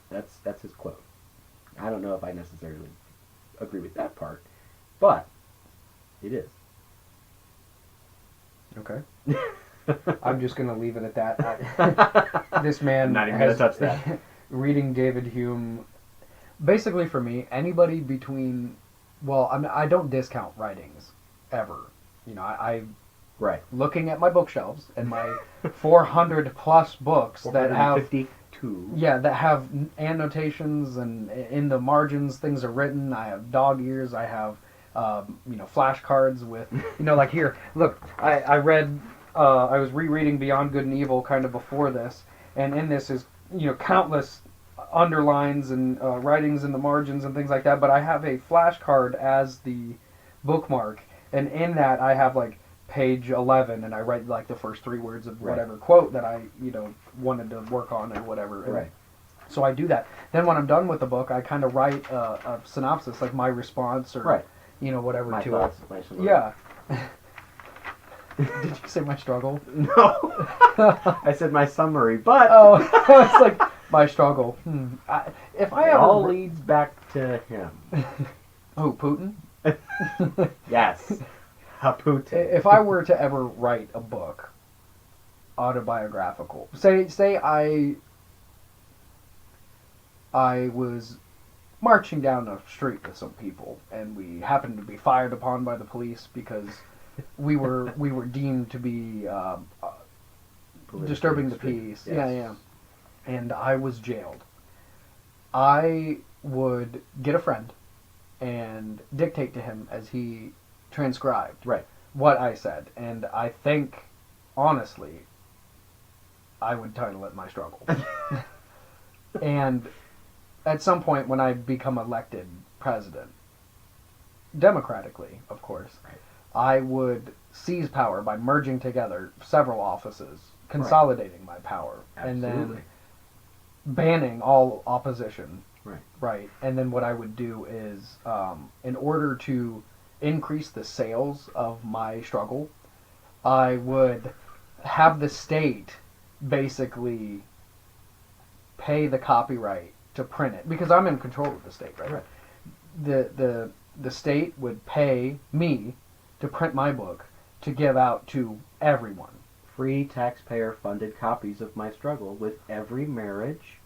That's his quote. I don't know if I necessarily agree with that part, but it is. Okay. I'm just going to leave it at that. This man Not even going to touch that. Reading David Hume, basically for me, anybody between, well, I don't discount writings, ever. You know, I Right. looking at my bookshelves and my 400 plus books that have 452. Yeah, that have annotations, and in the margins things are written. I have dog ears. I have flashcards with, like here. Look, I read. I was rereading Beyond Good and Evil kind of before this, and in this is countless underlines and writings in the margins and things like that. But I have a flashcard as the bookmark, and in that I have like page 11, and I write like the first 3 words of whatever quote that I wanted to work on or whatever. Right. So I do that. Then when I'm done with the book, I kind of write a synopsis, like my response or whatever my to thoughts, it. my solution. Yeah. Did you say my struggle? No. I said my summary, but it's like my struggle. If I it ever all leads back to him. Oh, Putin? Yes. Putin. If I were to ever write a book, autobiographical, say I was marching down a street with some people, and we happened to be fired upon by the police because we were deemed to be disturbing the peace. Yes. Yeah. And I was jailed. I would get a friend and dictate to him as he transcribed what I said, and I think, honestly, I would title it My Struggle. And at some point when I become elected president, democratically, of course, I would seize power by merging together several offices, consolidating my power, and then banning all opposition. Right. And then what I would do is, in order to increase the sales of my struggle, I would have the state basically pay the copyright to print it, because I'm in control of the state, right? The state would pay me to print my book to give out to everyone. Free taxpayer-funded copies of My Struggle with every marriage.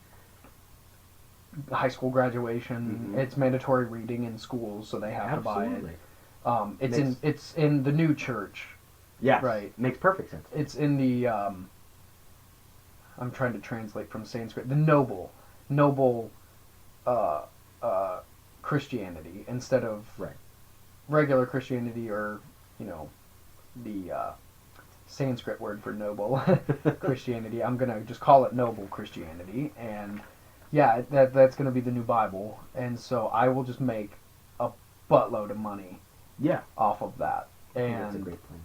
High school graduation. It's mandatory reading in schools, so they have to buy it. It's in the new church. Yes. Right. Makes perfect sense. It's in the I'm trying to translate from Sanskrit. The noble Christianity instead of regular Christianity, or the Sanskrit word for noble Christianity. I'm gonna just call it noble Christianity, and that's gonna be the new Bible, and so I will just make a buttload of money off of that. And that's a great plan.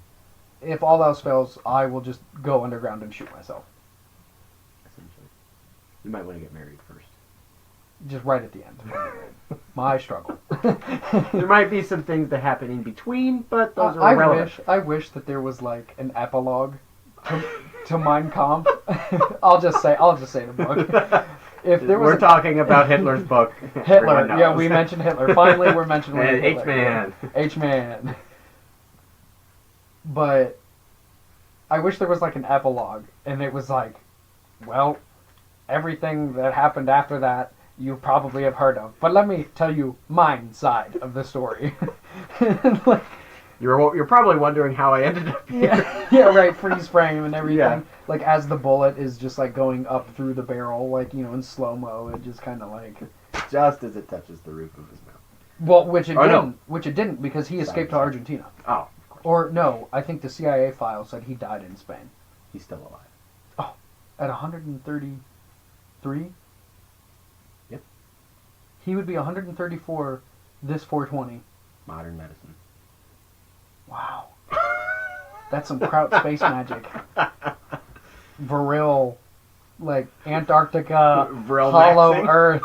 If all else fails, I will just go underground and shoot myself. Essentially. You might want to get married first. Just right at the end. My struggle. There might be some things that happen in between, but those are irrelevant. I wish that there was like an epilogue to Mein Kampf. I'll just say the book. If there was we're talking about Hitler's book. Hitler. Yeah, we mentioned Hitler. Finally, we're mentioning Hitler. H-Man. H-Man. But I wish there was like an epilogue, and it was like, well, everything that happened after that you probably have heard of, but let me tell you my side of the story. Like, you're probably wondering how I ended up here. Yeah, right. Freeze frame and everything. Yeah. Like as the bullet is just like going up through the barrel, like in slow mo. It just kind of like just as it touches the roof of his mouth. Well, which it didn't. No. Which it didn't, because he escaped to Argentina. Oh, of course. Or no, I think the CIA file said he died in Spain. He's still alive. Oh, at 133. Yep. He would be 134 this 420. Modern medicine. Wow. That's some Kraut space magic. Vril, like Antarctica, Vril hollow maxing. Earth.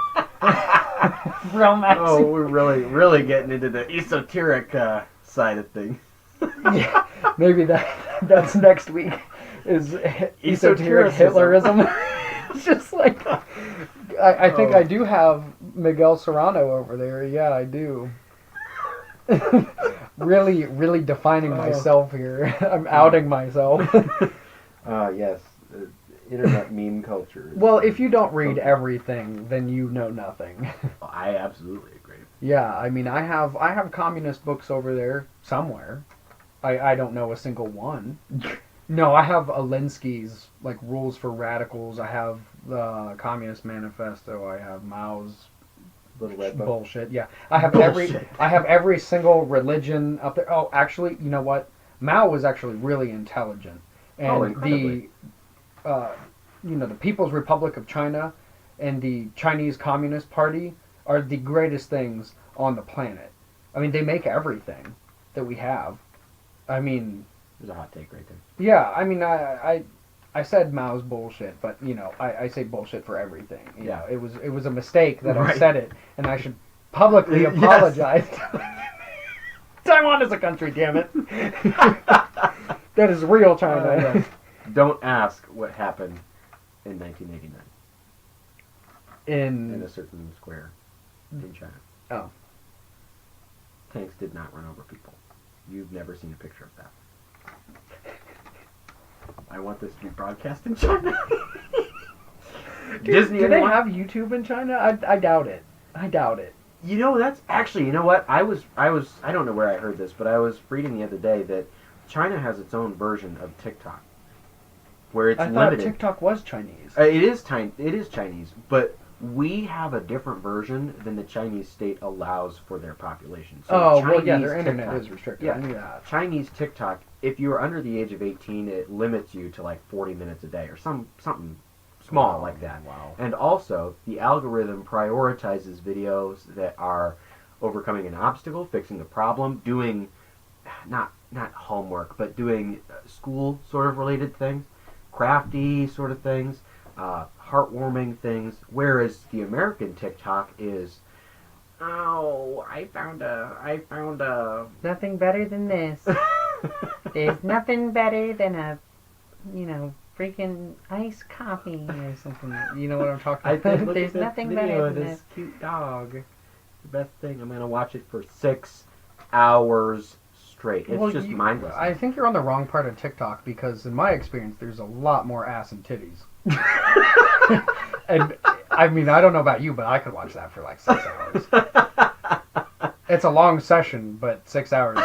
Vril maxing. Oh, we're really getting into the esoteric side of things. Yeah, maybe that's next week. Is esoteric Esotericism. Hitlerism? It's just like I think I do have Miguel Serrano over there. Yeah, I do. really defining myself here. I'm outing myself. Yes. Internet meme culture. Well, if you don't read everything, then you know nothing. I absolutely agree. Yeah, I mean, I have communist books over there somewhere. I don't know a single one. No, I have Alinsky's like Rules for Radicals. I have the Communist Manifesto. I have Mao's Little Red Book. bullshit. Yeah, I have Bullshit. every single religion up there. Oh, actually, you know what? Mao was actually really intelligent, and incredibly. The People's Republic of China and the Chinese Communist Party are the greatest things on the planet. I mean, they make everything that we have. I mean, There's a hot take right there. yeah. I mean, I said Mao's bullshit, but I say bullshit for everything. You know, it was a mistake that I said it, and I should publicly Yes. apologize. Taiwan is a country, damn it. That is real China. Yes. Don't ask what happened in 1989 in a certain square in China. Oh. Tanks did not run over people. You've never seen a picture of that. I want this to be broadcast in China. Disney. Do they have YouTube in China? I doubt it. I doubt it. You know, that's actually, you know what? I don't know where I heard this, but I was reading the other day that China has its own version of TikTok, where it's I thought limited. TikTok was Chinese. It is Chinese, but we have a different version than the Chinese state allows for their population. So Well, yeah, Chinese their internet TikTok- is restricted. Yeah. I knew that. Chinese TikTok, if you're under the age of 18, it limits you to like 40 minutes a day or something small like that. Wow. And also, the algorithm prioritizes videos that are overcoming an obstacle, fixing a problem, doing not homework, but doing school sort of related things, crafty sort of things, heartwarming things. Whereas the American TikTok is, oh, I found a. Nothing better than this. There's nothing better than a, freaking iced coffee or something. You know what I'm talking I about? think look There's at this nothing video better of than this cute dog. The best thing. I'm gonna watch it for 6 hours straight. It's just mindless. I think you're on the wrong part of TikTok because, in my experience, there's a lot more ass and titties. And I mean, I don't know about you, but I could watch that for like 6 hours. It's a long session, but 6 hours.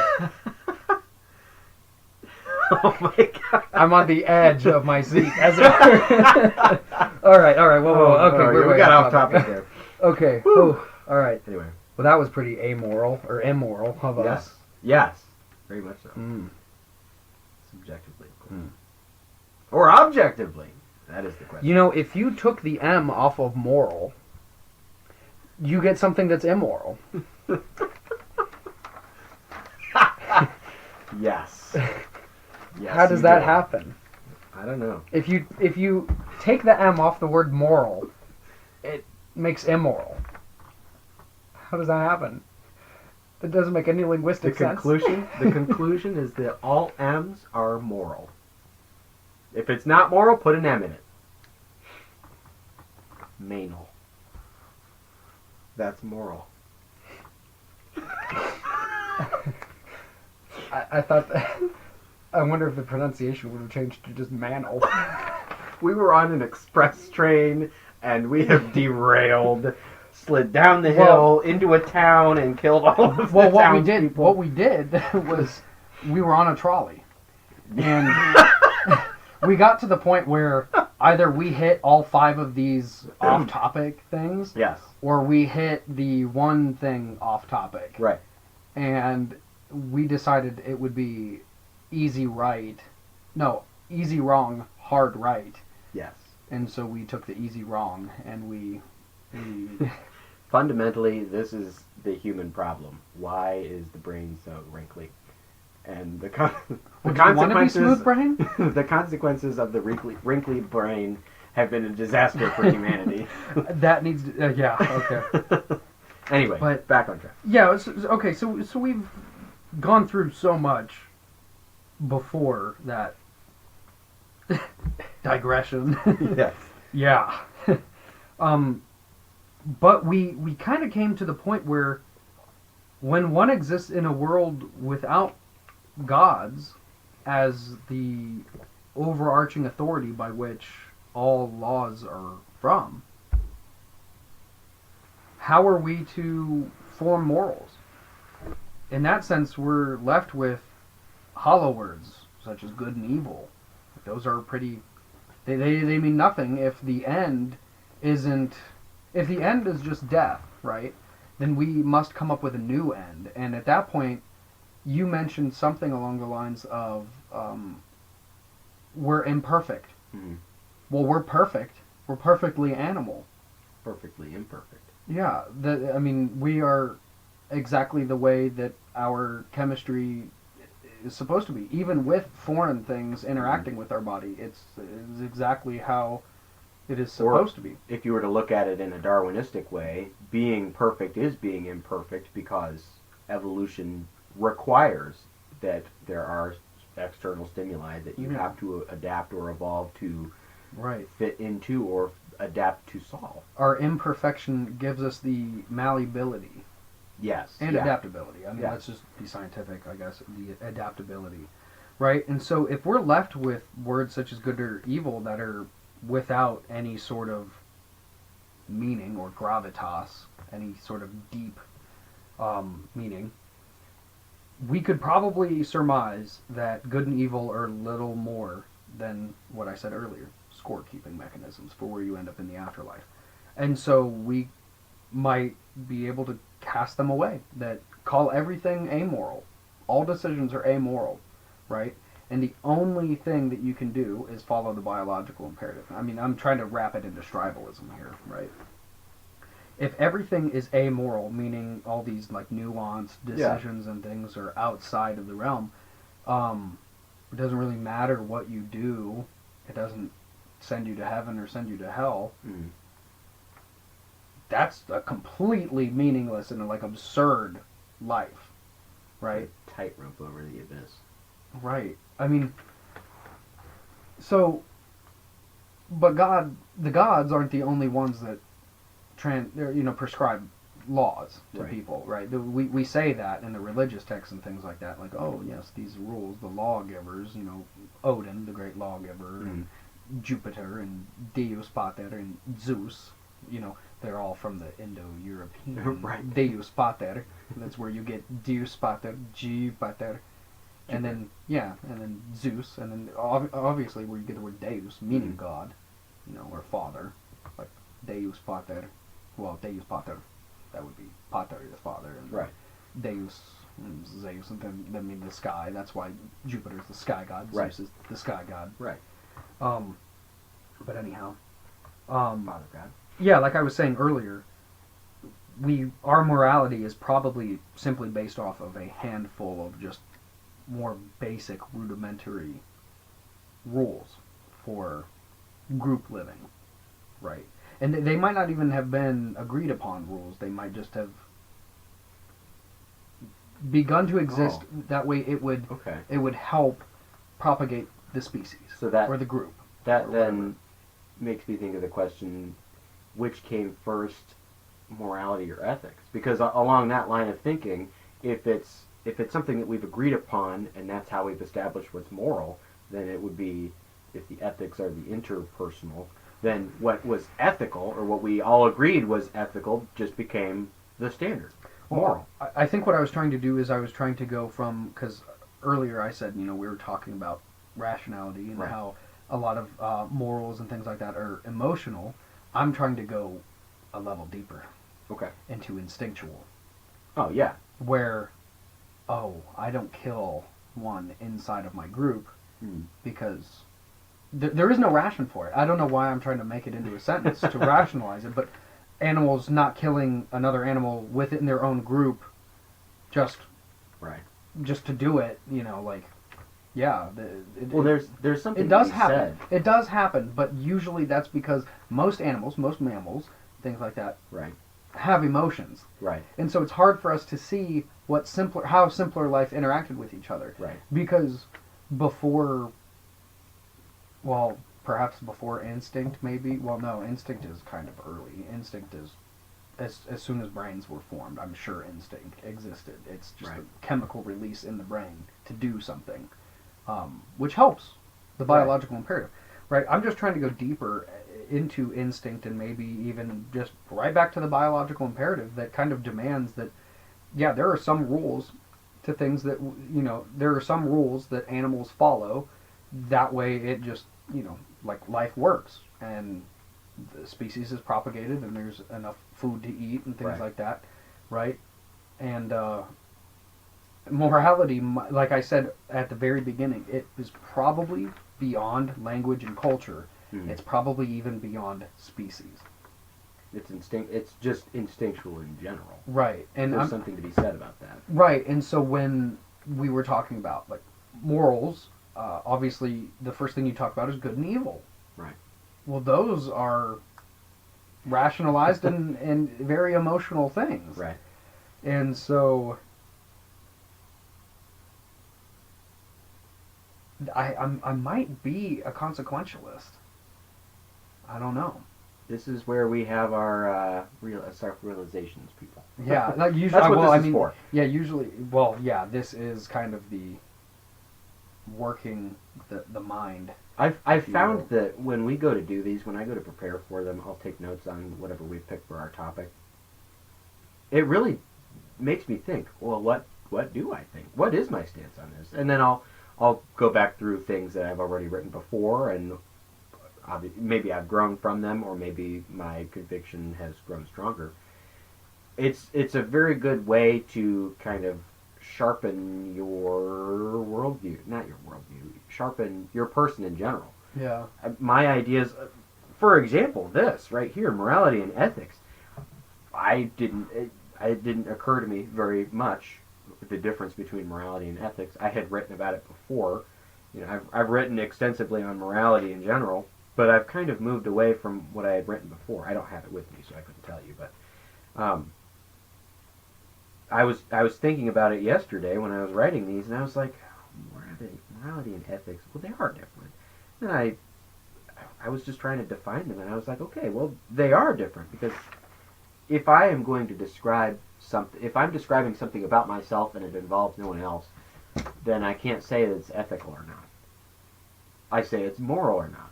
Oh my god! I'm on the edge of my seat. As it were. All right. Whoa. Okay, we got off topic there. Okay. Woo. Ooh, all right. Anyway. Well, that was pretty amoral or immoral of us. Yes. Very much so. Mm. Subjectively, of course. Or objectively. That is the question. You know, if you took the M off of moral, you get something that's immoral. Yes. Yes. How does you that do. happen? I don't know. If you take the M off the word moral, it makes immoral. How does that happen? That doesn't make any linguistic sense. The conclusion is that all M's are moral. If it's not moral, put an M in it. Manal. That's moral. I thought. I wonder if the pronunciation would have changed to just manal. We were on an express train and we have derailed, slid down the hill into a town and killed all of the townspeople. What we did was we were on a trolley, and we got to the point where either we hit all 5 of these off-topic things, Yes. or we hit the one thing off-topic. Right. And we decided it would be easy wrong, hard right. Yes. And so we took the easy wrong, and we Fundamentally, this is the human problem. Why is the brain so wrinkly? And the Would you want to be consequences, smooth brain? the consequences of the wrinkly brain have been a disaster for humanity. That needs to, yeah, okay. Anyway, But- back on track. Yeah, okay, so we've gone through so much before that digression. Yes. Yeah. But we kind of came to the point where when one exists in a world without gods as the overarching authority by which all laws are from, how are we to form morals? In that sense, we're left with hollow words such as good and evil. Those are pretty. They mean nothing if the end isn't. If the end is just death, right? Then we must come up with a new end. And at that point, you mentioned something along the lines of we're imperfect. Mm-hmm. Well, we're perfect. We're perfectly animal. Perfectly imperfect. Yeah, I mean, we are exactly the way that our chemistry is supposed to be. Even with foreign things interacting with our body, it's exactly how it is supposed to be. If you were to look at it in a Darwinistic way, being perfect is being imperfect because evolution requires that there are external stimuli that you have to adapt or evolve to fit into or adapt to solve. Our imperfection gives us the malleability. Yes. And adaptability. I mean, let's just be scientific, I guess. The adaptability. Right? And so if we're left with words such as good or evil that are without any sort of meaning or gravitas, any sort of deep meaning, we could probably surmise that good and evil are little more than what I said earlier, scorekeeping mechanisms for where you end up in the afterlife. And so we might be able to cast them away, that call everything amoral. All decisions are amoral, right? And the only thing that you can do is follow the biological imperative. I mean, I'm trying to wrap it into strivalism here, right? If everything is amoral, meaning all these like nuanced decisions and things are outside of the realm, it doesn't really matter what you do. It doesn't send you to heaven or send you to hell. Mm. That's a completely meaningless and like absurd life, right? Tightrope over the abyss. Right. I mean, so, but the gods aren't the only ones that prescribe laws to people, right? We say that in the religious texts and things like that, like, oh yes, these rules, the lawgivers, Odin, the great lawgiver, and Jupiter and Deus Pater and Zeus, they're all from the Indo-European Deus Pater. That's where you get Deus Pater, Jupiter, and then Zeus, and then obviously where you get the word Deus, meaning God, or Father, like Deus Pater. Well, Deus Pater, that would be Pater the Father, and Deus and Zeus, and then that means the sky. That's why Jupiter's the sky god. Zeus is the sky god. Right. But anyhow, Father God. Yeah, like I was saying earlier, our morality is probably simply based off of a handful of just more basic, rudimentary rules for group living, right? And they might not even have been agreed upon rules. They might just have begun to exist. That way it would help propagate the species or the group. That then makes me think of the question, which came first, morality or ethics? Because along that line of thinking, if it's something that we've agreed upon and that's how we've established what's moral, then it would be, if the ethics are the interpersonal, then what was ethical, or what we all agreed was ethical, just became the standard, moral. Well, I think what I was trying to do is I was trying to go from, because earlier I said, we were talking about rationality and how a lot of morals and things like that are emotional. I'm trying to go a level deeper. Okay. Into instinctual. Oh, yeah. Where, I don't kill one inside of my group because there is no ration for it. I don't know why I'm trying to make it into a sentence to rationalize it, but animals not killing another animal within their own group just to do it, there's something it does to be happen. said. It does happen, but usually that's because most animals, most mammals, things like that, have emotions. Right. And so it's hard for us to see how simpler life interacted with each other. Right. Because before, well, perhaps before instinct, maybe. Well, no, instinct is kind of early. Instinct is as soon as brains were formed. I'm sure instinct existed. It's just Right. a chemical release in the brain to do something, which helps the biological imperative. Right. I'm just trying to go deeper into instinct and maybe even just right back to the biological imperative that kind of demands that, yeah, there are some rules to things that, there are some rules that animals follow. That way it just, like life works and the species is propagated and there's enough food to eat and things Right. like that, right? And morality, like I said at the very beginning, it is probably beyond language and culture. Mhm. It's probably even beyond species. It's just instinctual in general. Right. And There's something to be said about that. right. And so when we were talking about like morals, obviously the first thing you talk about is good and evil. Right. Well, those are rationalized and very emotional things. Right. And so I might be a consequentialist. I don't know. This is where we have our self-realizations, people. Yeah, like usually. That's what well, this I is mean, for. yeah, usually. Well, yeah, this is kind of the working the mind. I've found that when we go to do these, when I go to prepare for them, I'll take notes on whatever we pick for our topic. It really makes me think. Well, what do I think? What is my stance on this? And then I'll go back through things that I've already written before, and maybe I've grown from them, or maybe my conviction has grown stronger. It's a very good way to kind of sharpen your worldview, not your worldview, sharpen your person in general. Yeah. My ideas, for example, this right here, morality and ethics. It didn't occur to me very much the difference between morality and ethics. I had written about it before. I've written extensively on morality in general, but I've kind of moved away from what I had written before. I don't have it with me, so I couldn't tell you. But I was thinking about it yesterday when I was writing these, and I was like, morality and ethics. Well, they are different. And I was just trying to define them, and I was like, okay, well, they are different because if I am going to describe something, if I'm describing something about myself and it involves no one else, then I can't say that it's ethical or not. I say it's moral or not.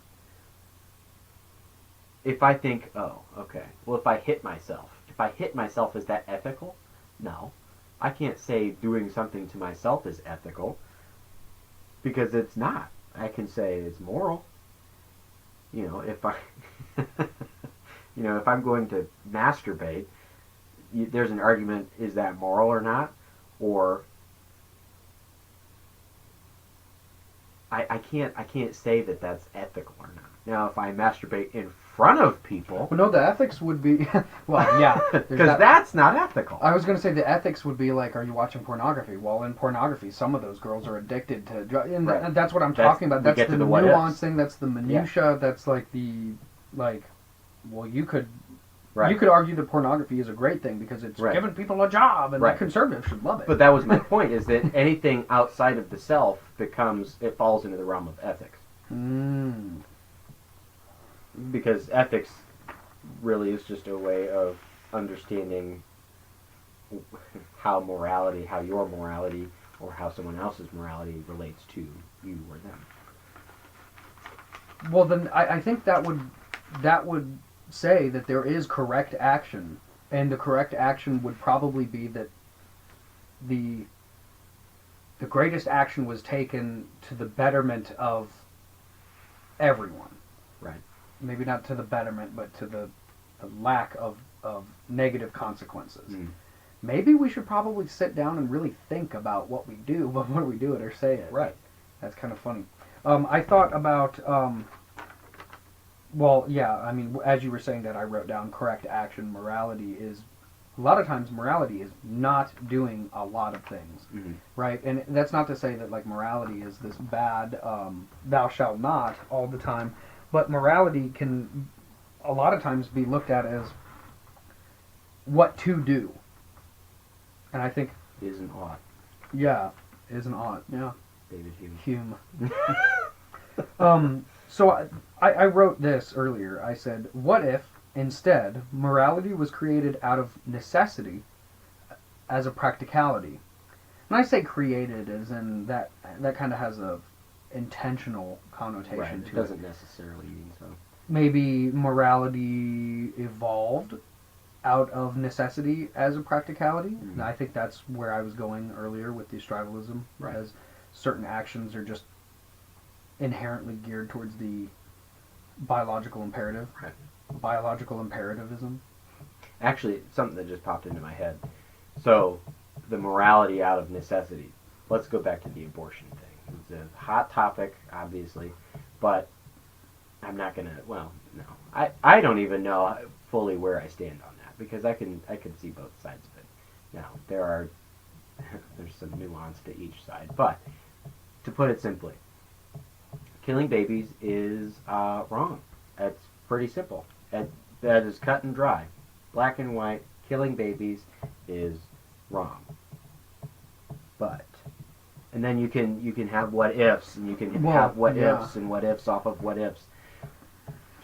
If I think, oh, okay, well, if I hit myself, is that ethical? No. I can't say doing something to myself is ethical because it's not. I can say it's moral. If I, if I'm going to masturbate, there's an argument, is that moral or not? Or I can't say that that's ethical or not. Now, if I masturbate in front of people, Well, no, the ethics would be well, yeah, because that's not ethical. I was going to say the ethics would be like, are you watching pornography? Well, in pornography, some of those girls are addicted to drugs, and Right. that's what I'm That's- talking about. we That's get the to the what nuance ifs. thing. That's the minutia. That's like well, you could Right. argue that pornography is a great thing because it's Right. giving people a job, and Right. the conservatives should love it. But that was my point, is that anything outside of the self it falls into the realm of ethics. Because ethics really is just a way of understanding how your morality, or how someone else's morality relates to you or them. Well, then I think that would say that there is correct action, and the correct action would probably be that the greatest action was taken to the betterment of everyone. Right. Maybe not to the betterment, but to the lack of negative consequences. Mm. Maybe we should probably sit down and really think about what we do before we do it or say it. Right. That's kind of funny. I thought about, well, yeah, I mean, as you were saying that, I wrote down correct action. Morality is, a lot of times morality is not doing a lot of things, Mm-hmm. right? And that's not to say that, like, morality is this bad, thou shalt not all the time, but morality can a lot of times be looked at as what to do. And I think, Is an ought. yeah, is an ought. Yeah, David Hume. So I wrote this earlier. I said, what if, instead, morality was created out of necessity as a practicality? And I say created as in that kind of has a intentional connotation Right. It to it. doesn't necessarily mean so. Maybe morality evolved out of necessity as a practicality. Mhm. And I think that's where I was going earlier with the strivalism, Right. as certain actions are just inherently geared towards the biological imperative. Right. Biological imperativism. Actually, something that just popped into my head. So, the morality out of necessity. Let's go back to the abortion thing. It's a hot topic, obviously, but I'm not gonna. Well, no, I don't even know fully where I stand on that because I can see both sides of it. Now there's some nuance to each side, but to put it simply, killing babies is wrong. It's pretty simple. That is cut and dry, black and white. Killing babies is wrong. But and then you can have what ifs, and you can have what ifs and what ifs off of what ifs.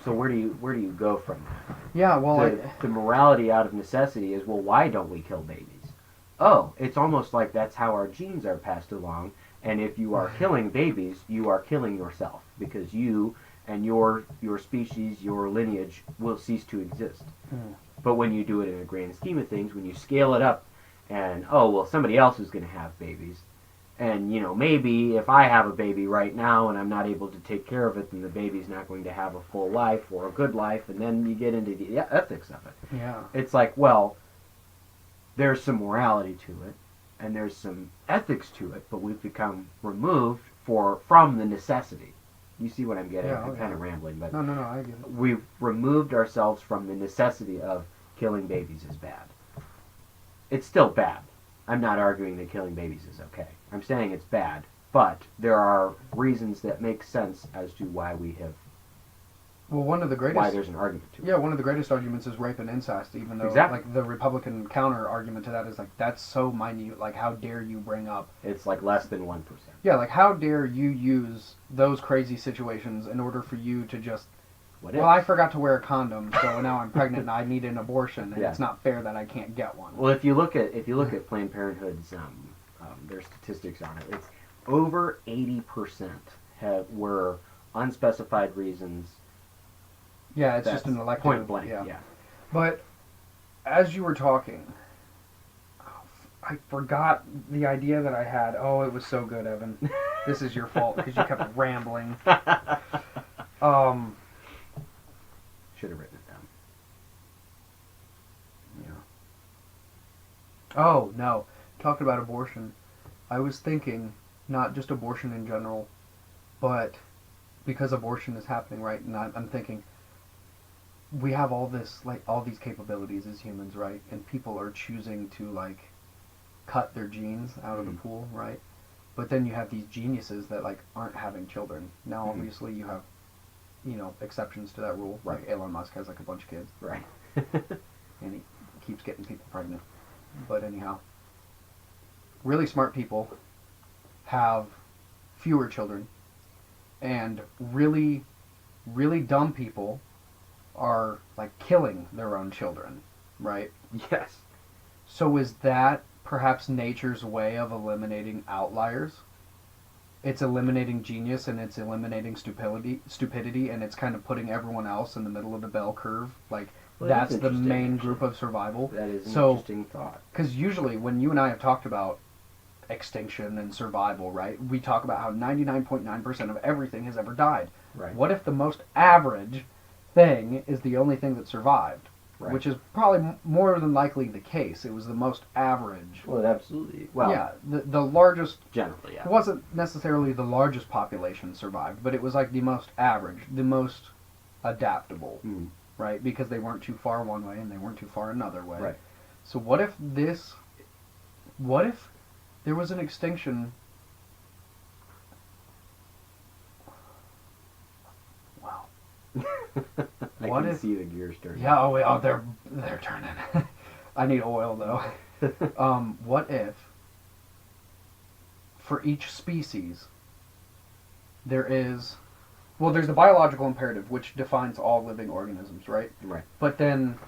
So where do you go from that? Yeah, well, The morality out of necessity is, well, why don't we kill babies? Oh, it's almost like that's how our genes are passed along, and if you are killing babies, you are killing yourself, because you and your species, your lineage, will cease to exist. Mm. But when you do it in a grand scheme of things, when you scale it up, and, oh, well, somebody else is going to have babies, and, maybe if I have a baby right now and I'm not able to take care of it, then the baby's not going to have a full life or a good life, and then you get into the ethics of it. yeah. It's like, well, there's some morality to it, and there's some ethics to it, but we've become removed from the necessity. You see what I'm getting? Yeah, I'm kind of rambling, but No, I get it. we've removed ourselves from the necessity of killing babies is bad. It's still bad. I'm not arguing that killing babies is okay. I'm saying it's bad, but there are reasons that make sense as to why we have. Well, one of the greatest. Why there's an argument to it. Yeah, one of the greatest arguments is rape and incest. Even though, Exactly. like, the Republican counter argument to that is like, that's so minute. Like, how dare you bring up? It's like less than 1%. Yeah, like, how dare you use those crazy situations in order for you to just. What Well, if? I forgot to wear a condom, so now I'm pregnant and I need an abortion, and Yeah. it's not fair that I can't get one. Well, if you look at Planned Parenthood's their statistics on it, it's over 80% were unspecified reasons. Yeah, it's just That's an elective. point blank. Yeah. Yeah. But as you were talking, I forgot the idea that I had. Oh, it was so good, Evan. This is your fault because you kept rambling. Should have written it down. Yeah. Oh no, talking about abortion. I was thinking not just abortion in general, but because abortion is happening right, and I'm thinking we have all these capabilities as humans, right? And people are choosing to like cut their genes out of the pool, right? But then you have these geniuses that like aren't having children. Now, obviously, you have exceptions to that rule. Right. Like Elon Musk has like a bunch of kids, Right. and he keeps getting people pregnant. But anyhow, really smart people have fewer children, and really, really dumb people are like killing their own children, right? Yes. So is that perhaps nature's way of eliminating outliers? It's eliminating genius and it's eliminating stupidity, and it's kind of putting everyone else in the middle of the bell curve. Like, Well, that's that's the interesting, main actually. group of survival. That is an So- interesting thought. Because usually when you and I have talked about extinction and survival, right, we talk about how 99.9% of everything has ever died. Right. What if the most average thing is the only thing that survived? Right. Which is probably more than likely the case. It was the most average. Well, absolutely. Well, yeah, the largest. generally, yeah. It wasn't necessarily the largest population survived, but it was like the most average, the most adaptable, Mm. right? Because they weren't too far one way and they weren't too far another way. Right. So what if there was an extinction? Wow. I What can if- see the gears turning. Yeah. Oh, they're turning. I need oil though. What if for each species there is, well, there's the biological imperative which defines all living organisms, right? Right. But then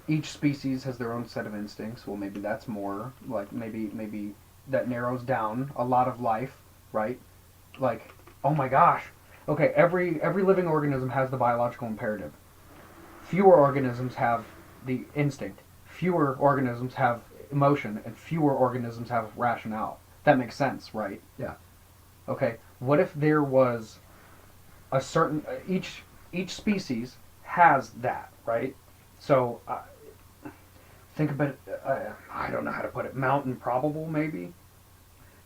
each species has their own set of instincts. Well, maybe that's more like maybe that narrows down a lot of life, right? Like, oh my gosh. Okay, every living organism has the biological imperative. Fewer organisms have the instinct. Fewer organisms have emotion, and fewer organisms have rationale. That makes sense, right? Yeah. Okay. What if there was a certain each species has that, right? So think about it. I don't know how to put it. Mountain probable, maybe.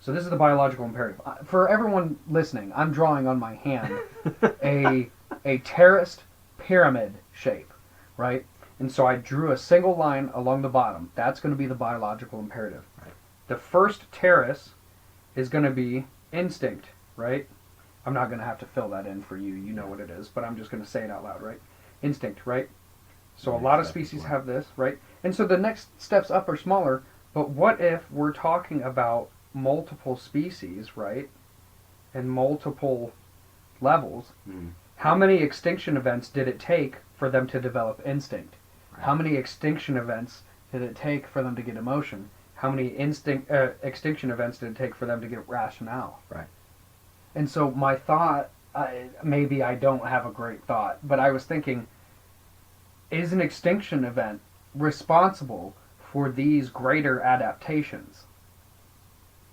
So this is the biological imperative. For everyone listening, I'm drawing on my hand a terraced pyramid shape, right? And so I drew a single line along the bottom. That's going to be the biological imperative. Right. The first terrace is going to be instinct, right? I'm not going to have to fill that in for you. You know what it is, but I'm just going to say it out loud, right? Instinct, right? So a lot of species have this, right? And so the next steps up are smaller, but what if we're talking about multiple species, right? And multiple levels. Mm. How many extinction events did it take for them to develop instinct? Right. How many extinction events did it take for them to get emotion? How many extinction events did it take for them to get rationale? Right. And so my thought, maybe I don't have a great thought, but I was thinking, is an extinction event responsible for these greater adaptations?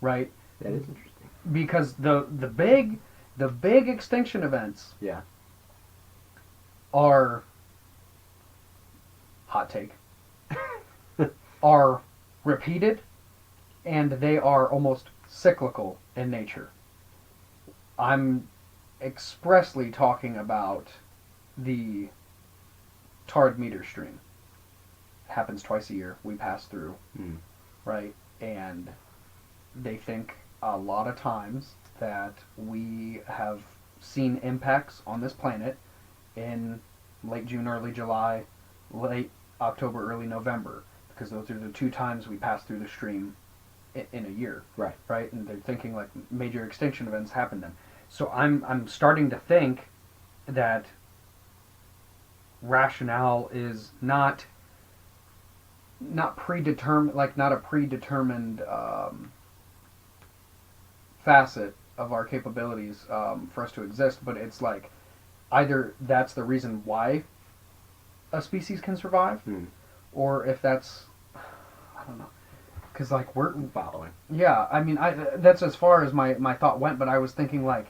Right? That is interesting. Because the big extinction events Yeah. are, hot take, are repeated, and they are almost cyclical in nature. I'm expressly talking about the Tard meter stream. It happens twice a year. We pass through, right? And they think a lot of times that we have seen impacts on this planet in late June, early July, late October, early November, because those are the two times we pass through the stream in a year. Right. Right? And they're thinking like major extinction events happen then. So I'm starting to think that rationale is not predetermined, like not a predetermined facet of our capabilities for us to exist, but it's like either that's the reason why a species can survive, or if that's, I don't know, because like we're following. Yeah, I mean, that's as far as my thought went, but I was thinking like,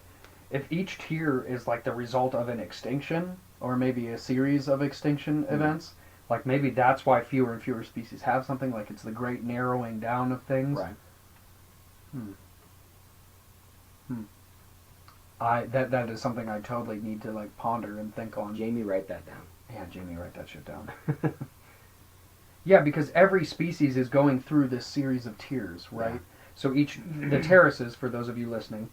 if each tier is like the result of an extinction, or maybe a series of extinction events, like maybe that's why fewer and fewer species have something, like it's the great narrowing down of things. Right. That is something I totally need to like ponder and think on. Jamie, write that down. Yeah, Jamie, write that shit down. Yeah, because every species is going through this series of tiers, right? Yeah. So the terraces, for those of you listening,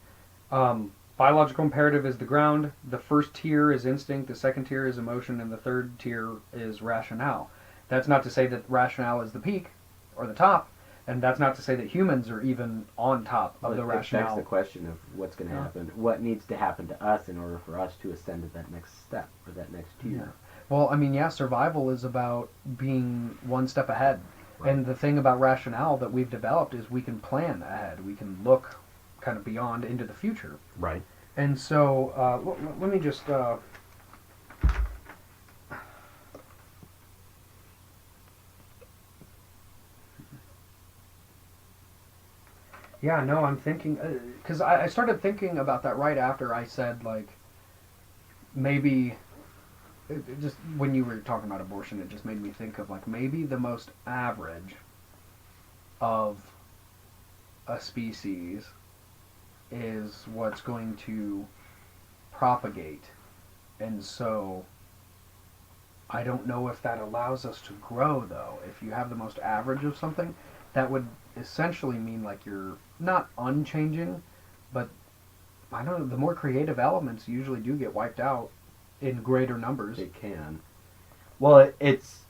biological imperative is the ground, the first tier is instinct, the second tier is emotion, and the third tier is rationale. That's not to say that rationale is the peak, or the top, and that's not to say that humans are even on top of the rationale. It begs the question of what's going to happen, what needs to happen to us in order for us to ascend to that next step, or that next tier. Yeah. Well, I mean, yeah, survival is about being one step ahead. Right. And the thing about rationale that we've developed is we can plan ahead. We can look kind of beyond into the future. Right. And so, let me just... Yeah, no, I'm thinking... Because I started thinking about that right after I said, like, maybe... It just when you were talking about abortion, it just made me think of like maybe the most average of a species is what's going to propagate, and so I don't know if that allows us to grow though. If you have the most average of something, that would essentially mean like you're not unchanging, but I don't know, the more creative elements usually do get wiped out in greater numbers. It can. Well, it's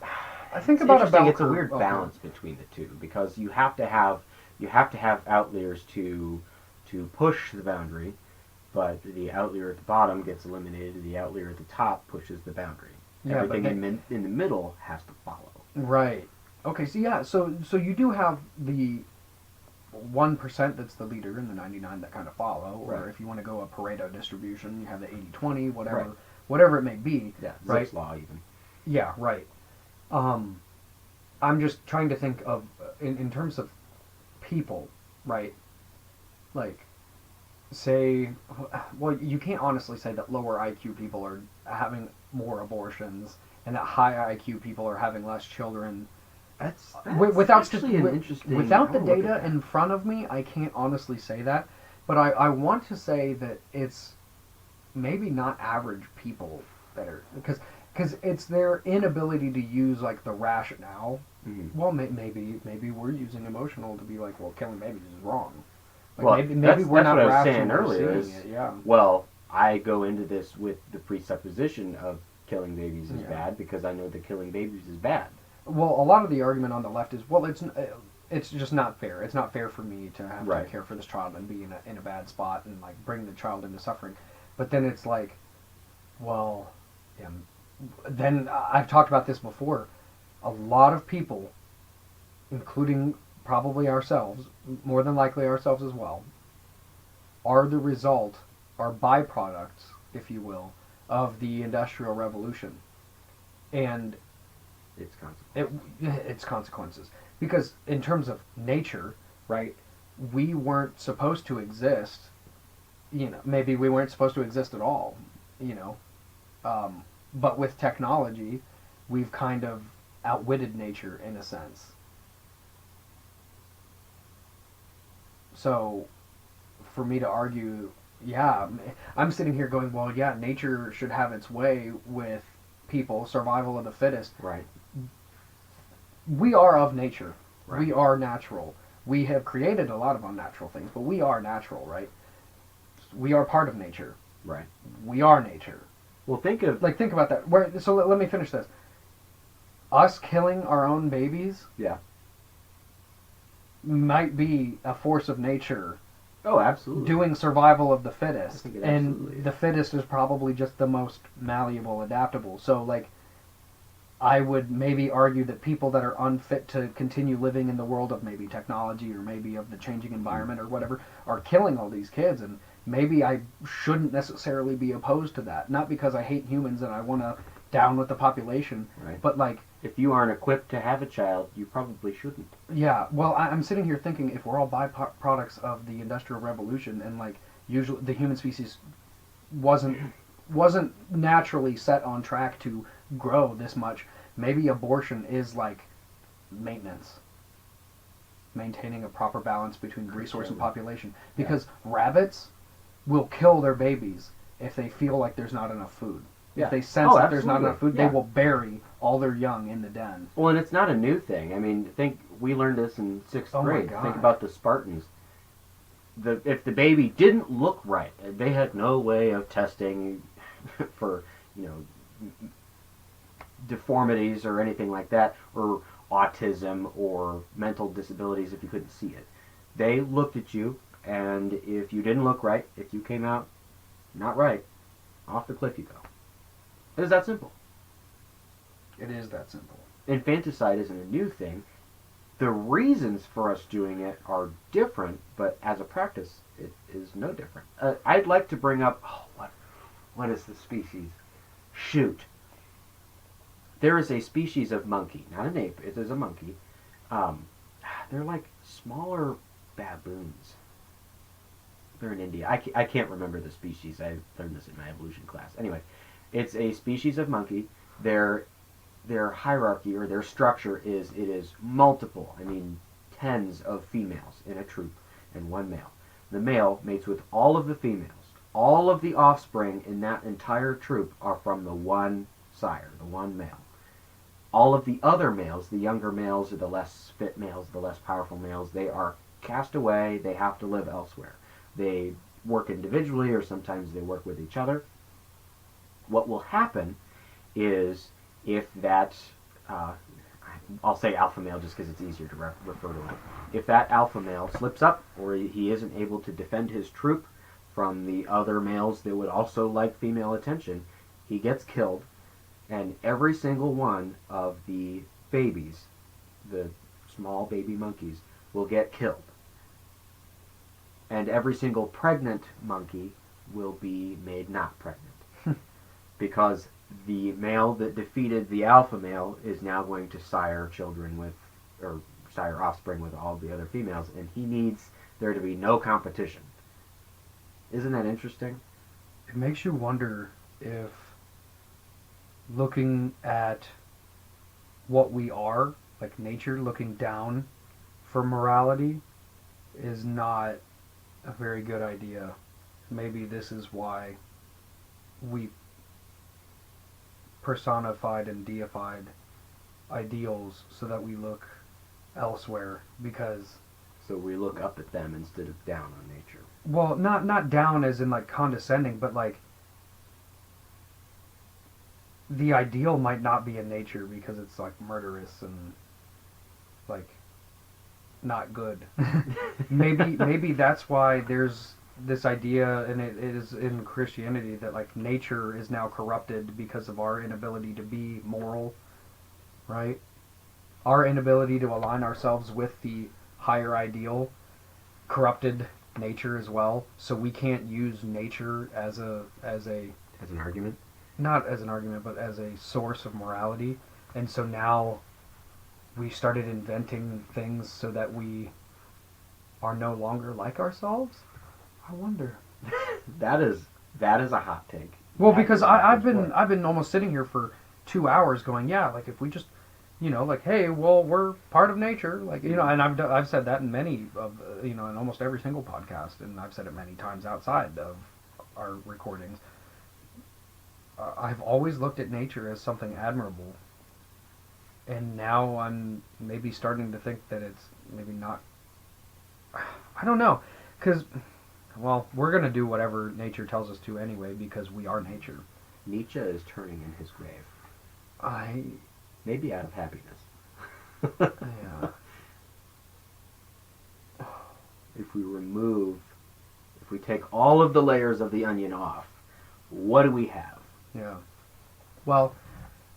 I think It's about a interesting. bell It's a curve. weird Okay. balance between the two because you have to have outliers to push the boundary, but the outlier at the bottom gets eliminated. The outlier at the top pushes the boundary. Yeah, but Everything in the middle has to follow. right. Okay, so yeah, so you do have the 1% that's the leader and the 99 that kind of follow, or Right. if you want to go a Pareto distribution, you have the 80-20, whatever, Right. whatever it may be. Yeah, right? Zipf's law even. Yeah, right. I'm just trying to think of in terms of people, right? Like, say, well, you can't honestly say that lower IQ people are having more abortions and that high IQ people are having less children. That's Without actually an interesting. without the I wanna look data at that. in front of me, I can't honestly say that. But I want to say that it's maybe not average people that are because it's their inability to use like the rationale. Mhm. Well, maybe we're using emotional to be like, well, killing babies is wrong. Like Well, maybe that's we're not what I was rational saying or earlier. seeing Is it. Yeah. well, I go into this with the presupposition of killing babies is Yeah. bad because I know that killing babies is bad. Well, a lot of the argument on the left is, well, it's just not fair. It's not fair for me to have Right. to care for this child and be in a bad spot and like bring the child into suffering. But then it's like, well, yeah, then I've talked about this before. A lot of people, including probably ourselves, more than likely ourselves as well, are the result, are byproducts, if you will, of the Industrial Revolution. And It's consequences. its consequences. Because in terms of nature, right, we weren't supposed to exist. Maybe we weren't supposed to exist at all. You know, but with technology, we've kind of outwitted nature in a sense. So, for me to argue, yeah, I'm sitting here going, well, yeah, nature should have its way with people, survival of the fittest. Right. We are of nature. Right. We are natural. We have created a lot of unnatural things, but we are natural, right? We are part of nature. Right. We are nature. Well, think of Think about that. So let me finish this. Us killing our own babies yeah. might be a force of nature Oh, absolutely. doing survival of the fittest. I think it absolutely And is. the fittest is probably just the most malleable, adaptable. So, like, I would maybe argue that people that are unfit to continue living in the world of maybe technology or maybe of the changing environment or whatever are killing all these kids. And maybe I shouldn't necessarily be opposed to that. Not because I hate humans and I want to down with the population, Right. but like, If you aren't equipped to have a child, you probably shouldn't. yeah, well, I'm sitting here thinking if we're all byproducts of the Industrial Revolution and like usually the human species wasn't naturally set on track to grow this much, maybe abortion is like maintenance, maintaining a proper balance between resource and population. Because rabbits will kill their babies if they feel like there's not enough food. Yeah. If they sense Oh, that there's not absolutely. enough food, Yeah. they will bury all their young in the den. Well, and it's not a new thing. I mean, we learned this in sixth Oh my grade. God. Think about the Spartans. If the baby didn't look right, they had no way of testing for deformities or anything like that, or autism or mental disabilities if you couldn't see it. They looked at you, and if you didn't look right, if you came out not right, off the cliff you go. It is that simple. It is that simple. Infanticide isn't a new thing. The reasons for us doing it are different, but as a practice, it is no different. I'd like to bring up, what is the species? Shoot. There is a species of monkey, not an ape, it is a monkey. They're like smaller baboons. They're in India. I can't remember the species. I learned this in my evolution class. Anyway, it's a species of monkey. Their hierarchy or their structure is multiple. I mean, tens of females in a troop and one male. The male mates with all of the females. All of the offspring in that entire troop are from the one sire, the one male. All of the other males, the younger males or the less fit males, the less powerful males, they are cast away. They have to live elsewhere. They work individually or sometimes they work with each other. What will happen is if that, I I'll say alpha male just because it's easier to refer to him. If that alpha male slips up, or he isn't able to defend his troop from the other males that would also like female attention, he gets killed, and every single one of the babies, the small baby monkeys, will get killed. And every single pregnant monkey will be made not pregnant. Because the male that defeated the alpha male is now going to sire children with, or sire offspring with all the other females, and he needs there to be no competition. Isn't that interesting? It makes you wonder if looking at what we are, like nature, looking down for morality is not a very good idea. Maybe this is why we personified and deified ideals so that we look elsewhere, because So we look up at them instead of down on nature. well, not down as in like condescending, but like the ideal might not be in nature because it's like murderous and like not good. maybe that's why there's this idea, and it is in Christianity, that like nature is now corrupted because of our inability to be moral, right? Our inability to align ourselves with the higher ideal corrupted nature as well, so we can't use nature as an argument? not as an argument, but as a source of morality. And so now we started inventing things so that we are no longer like ourselves. I wonder. That is a hot take. Well, That because is not I've good been work. I've been almost sitting here for 2 hours going, yeah, like if we just, like, hey, well, we're part of nature, like, and I've said that in many of, in almost every single podcast, and I've said it many times outside of our recordings. I've always looked at nature as something admirable, and now I'm maybe starting to think that it's maybe not. I don't know, because, well, we're going to do whatever nature tells us to anyway, because we are nature. Nietzsche is turning in his grave. I Maybe out of happiness. Yeah. If we take all of the layers of the onion off, what do we have? Yeah. Well,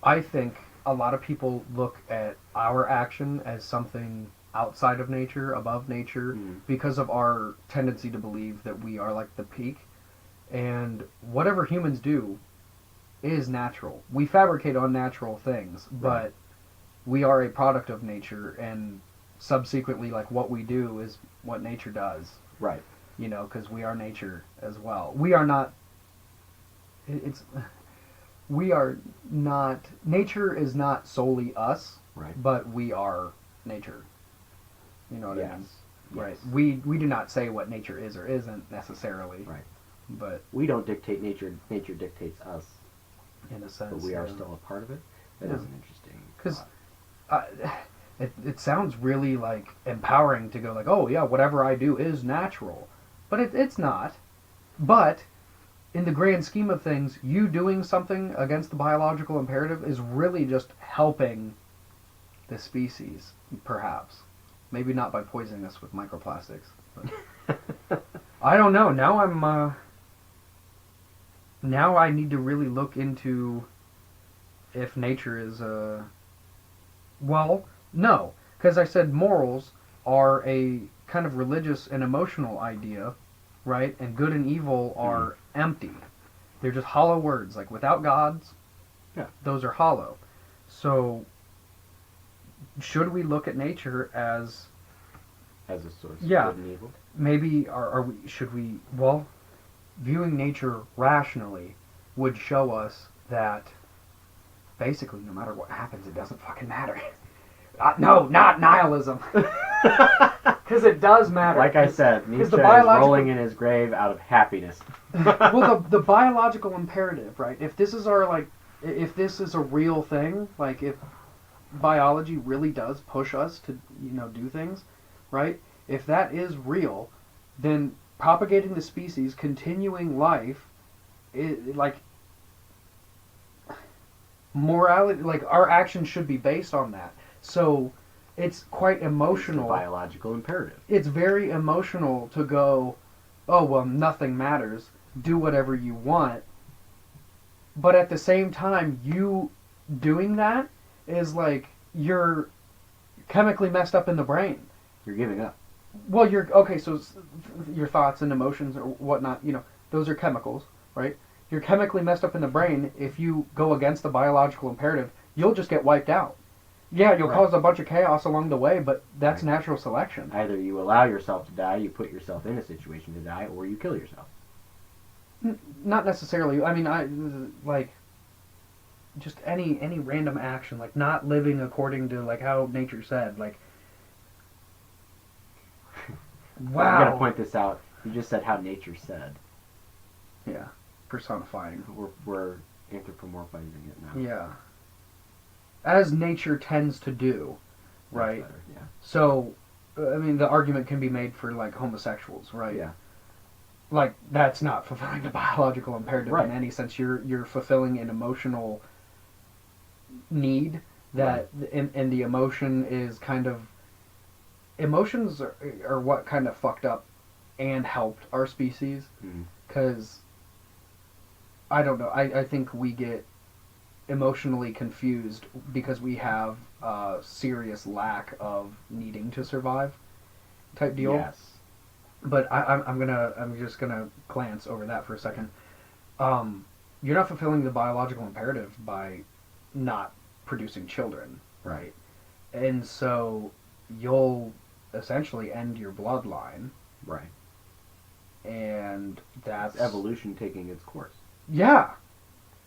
I think a lot of people look at our action as something outside of nature, above nature, because of our tendency to believe that we are like the peak. And whatever humans do is natural. We fabricate unnatural things, but we are a product of nature, and subsequently, like, what we do is what nature does. Right. Because we are nature as well. We are not. We are not. Nature is not solely us, Right. but we are nature. You know what I mean? Yes. Right. We do not say what nature is or isn't necessarily. Right. But We don't dictate nature. Nature dictates us. in a sense, But we are yeah. still a part of it. That Yeah. is an interesting. 'Cause thought. it sounds really like empowering to go like, oh yeah, whatever I do is natural, but it's not. But in the grand scheme of things, you doing something against the biological imperative is really just helping the species, perhaps. Maybe not by poisoning us with microplastics. But I don't know. Now I need to really look into if nature is well, no, because I said morals are a kind of religious and emotional idea, right? And good and evil are empty. They're just hollow words. Like, without gods, those are hollow. So, should we look at nature as As a source Yeah. of good and evil? maybe should we, well, viewing nature rationally would show us that basically no matter what happens, it doesn't fucking matter. No, not nihilism. Because it does matter. Like I said, Nietzsche the is biological- rolling in his grave out of happiness. Well, the biological imperative, right? If this is if this is a real thing, like if biology really does push us to, do things, right? If that is real, then propagating the species, continuing life, morality, like our actions should be based on that. So it's quite It's emotional. a biological imperative. It's very emotional to go, oh, well, nothing matters. Do whatever you want. But at the same time, you doing that is like you're chemically messed up in the brain. You're giving up. Well, okay, so your thoughts and emotions or whatnot, those are chemicals, right? You're chemically messed up in the brain. If you go against the biological imperative, you'll just get wiped out. Yeah, you'll cause a bunch of chaos along the way, but that's natural selection. Either you allow yourself to die, you put yourself in a situation to die, or you kill yourself. Not necessarily. I mean, like just any random action, like not living according to like how nature said, like. Wow. I'm gonna point this out. You just said how nature said. Yeah, personifying. We're anthropomorphizing it now. Yeah. As nature tends to do, right? Better, yeah. So, I mean, the argument can be made for like homosexuals, right? Yeah. Like that's not fulfilling the biological imperative Right. in any sense. You're fulfilling an emotional need that, and the emotion is kind of emotions are what kind of fucked up and helped our species because I don't know. I think we get emotionally confused because we have a serious lack of needing to survive type deal. Yes. But I'm just gonna glance over that for a second. You're not fulfilling the biological imperative by not producing children, right? And so you'll essentially end your bloodline, Right. and that's It's evolution taking its course. Yeah.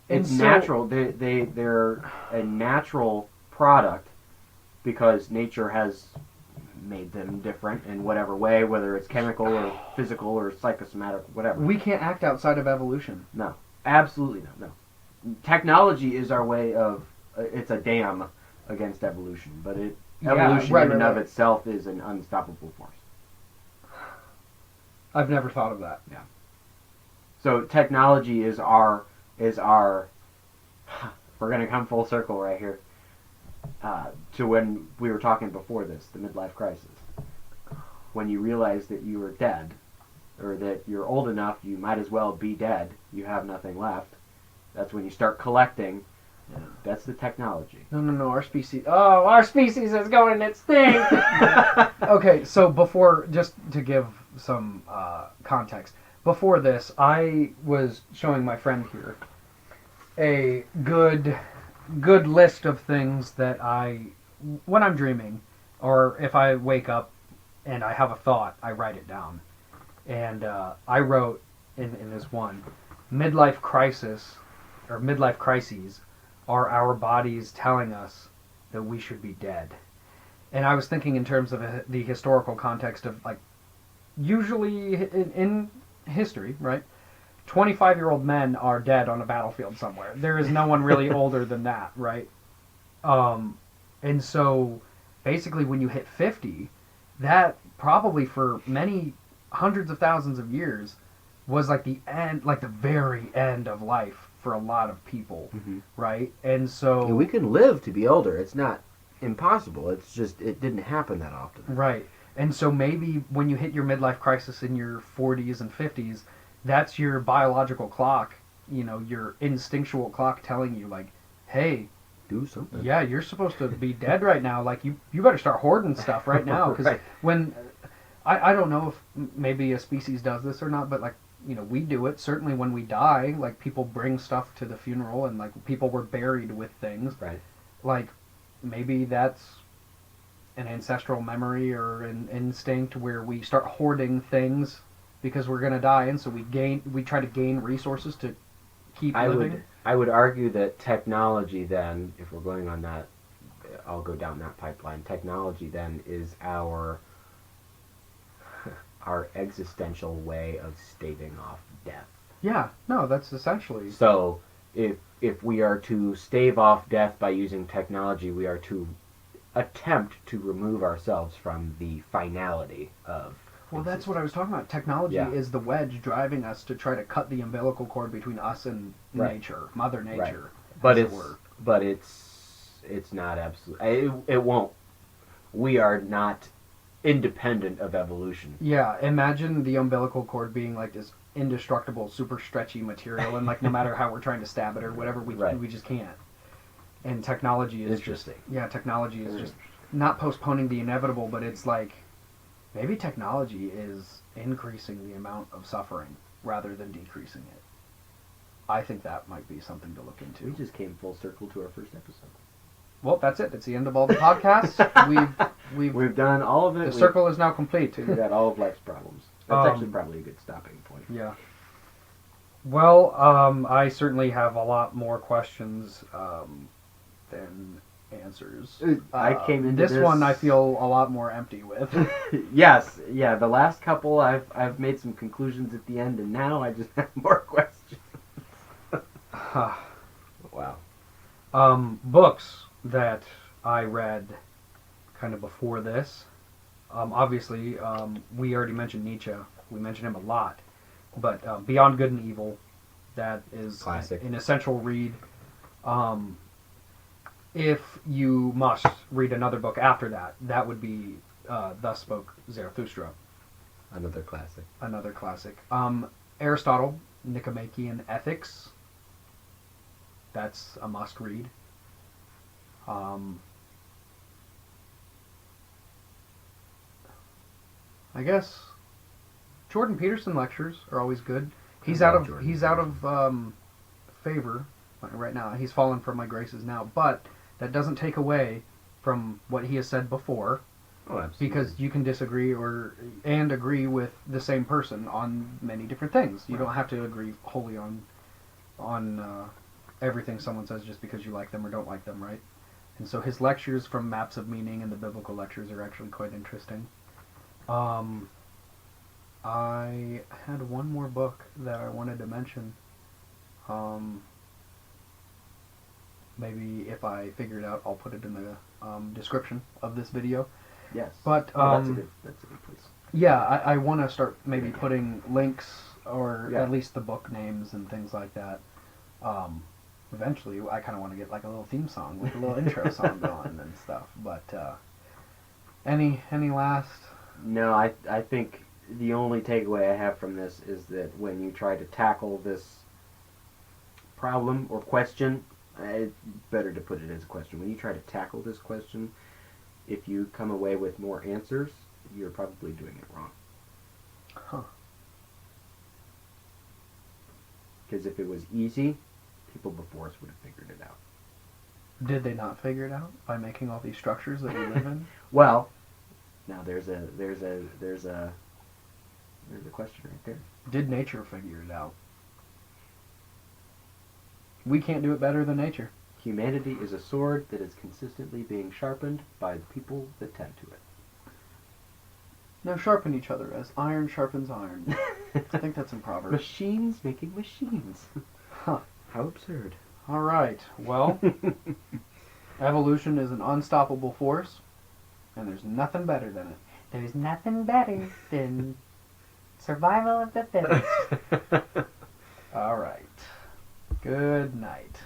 And It's so, natural. They're a natural product because nature has made them different in whatever way, whether it's chemical or physical or psychosomatic, whatever. we can't act outside of evolution. No, absolutely not. No, technology is our way of. It's a dam against evolution, but evolution in and of itself is an unstoppable force. I've never thought of that. Yeah. So technology is our. We're gonna come full circle right here. To when we were talking before this, the midlife crisis. When you realize that you are dead, or that you're old enough, you might as well be dead. You have nothing left. That's when you start collecting. Yeah. That's the technology. No. Our species. Oh, our species is going extinct. Okay, so before, just to give some context, before this, I was showing my friend here a good list of things that when I'm dreaming, or if I wake up and I have a thought, I write it down. And I wrote in this one, midlife crisis, or midlife crises, are our bodies telling us that we should be dead. And I was thinking in terms of the historical context of, like, usually in history, right? 25-year-old men are dead on a battlefield somewhere. There is no one really older than that, right? And so, basically, when you hit 50, that probably for many hundreds of thousands of years was like the end, like the very end of life for a lot of people, right? And so... Yeah, we can live to be older. It's not impossible. It's just, it didn't happen that often. Right. And so maybe when you hit your midlife crisis in your 40s and 50s, that's your biological clock, your instinctual clock telling you, like, hey, Do something. yeah, you're supposed to be dead right now. Like, you better start hoarding stuff right now. Because Right. when, I don't know if maybe a species does this or not, but, like, we do it. Certainly when we die, like, people bring stuff to the funeral and, like, people were buried with things. Right. Like, maybe that's an ancestral memory or an instinct where we start hoarding things because we're going to die, and so we try to gain resources to keep living. I would argue that technology then, if we're going on that, I'll go down that pipeline. Technology then is our existential way of staving off death. Yeah, no, that's essentially... So if we are to stave off death by using technology, we are to attempt to remove ourselves from the finality of... Well, that's what I was talking about. Technology is the wedge driving us to try to cut the umbilical cord between us and nature, Mother Nature. But as it's it were. but it's it's not absolute. It won't. We are not independent of evolution. Yeah, imagine the umbilical cord being like this indestructible, super stretchy material, and like no matter how we're trying to stab it or whatever, Right. we just can't. And technology is Interesting. technology is Very just not postponing the inevitable, but it's like maybe technology is increasing the amount of suffering rather than decreasing it. I think that might be something to look We into. just came full circle to our first episode. Well, that's it. It's the end of all the podcasts. We've done all of it. The circle is now complete. We've got all of life's problems. That's actually Um, probably a good stopping point. Yeah. Well, I certainly have a lot more questions than answers. I came into this one. I feel a lot more empty with. Yes, yeah. The last couple, I've made some conclusions at the end, and now I just have more questions. Wow. Books that I read kind of before this. Obviously, we already mentioned Nietzsche. We mentioned him a lot. But Beyond Good and Evil, that is Classic. an essential read. If you must read another book after that, that would be Thus Spoke Zarathustra, Another classic. another classic. Aristotle, Nicomachean Ethics, that's a must read. I guess Jordan Peterson lectures are always good. He's out of favor right now. He's fallen from my graces now, but that doesn't take away from what he has said before, Oh, absolutely. because you can disagree and agree with the same person on many different things. You don't have to agree wholly on everything someone says just because you like them or don't like them, right? And so his lectures from Maps of Meaning and the biblical lectures are actually quite interesting. I had one more book that I wanted to mention. Maybe if I figure it out, I'll put it in the description of this video. Yes. But that's a good place. yeah, I want to start maybe putting links or Yeah. at least the book names and things like that. Eventually, I kind of want to get like a little theme song with a little intro song going and stuff. But any last? No, I think the only takeaway I have from this is that when you try to tackle this problem or question, it's better to put it as a question. When you try to tackle this question, if you come away with more answers, you're probably doing it wrong. Huh. Because if it was easy, people before us would have figured it out. Did they not figure it out by making all these structures that we live in? Well, now there's a question right there. Did nature figure it out? We can't do it better than nature. Humanity is a sword that is consistently being sharpened by the people that tend to it. Now sharpen each other as iron sharpens iron. I think that's in Proverbs. Machines making machines. Huh. How absurd. All right. Well, evolution is an unstoppable force, and there's nothing better than it. There's nothing better than survival of the fittest. All right. Good night.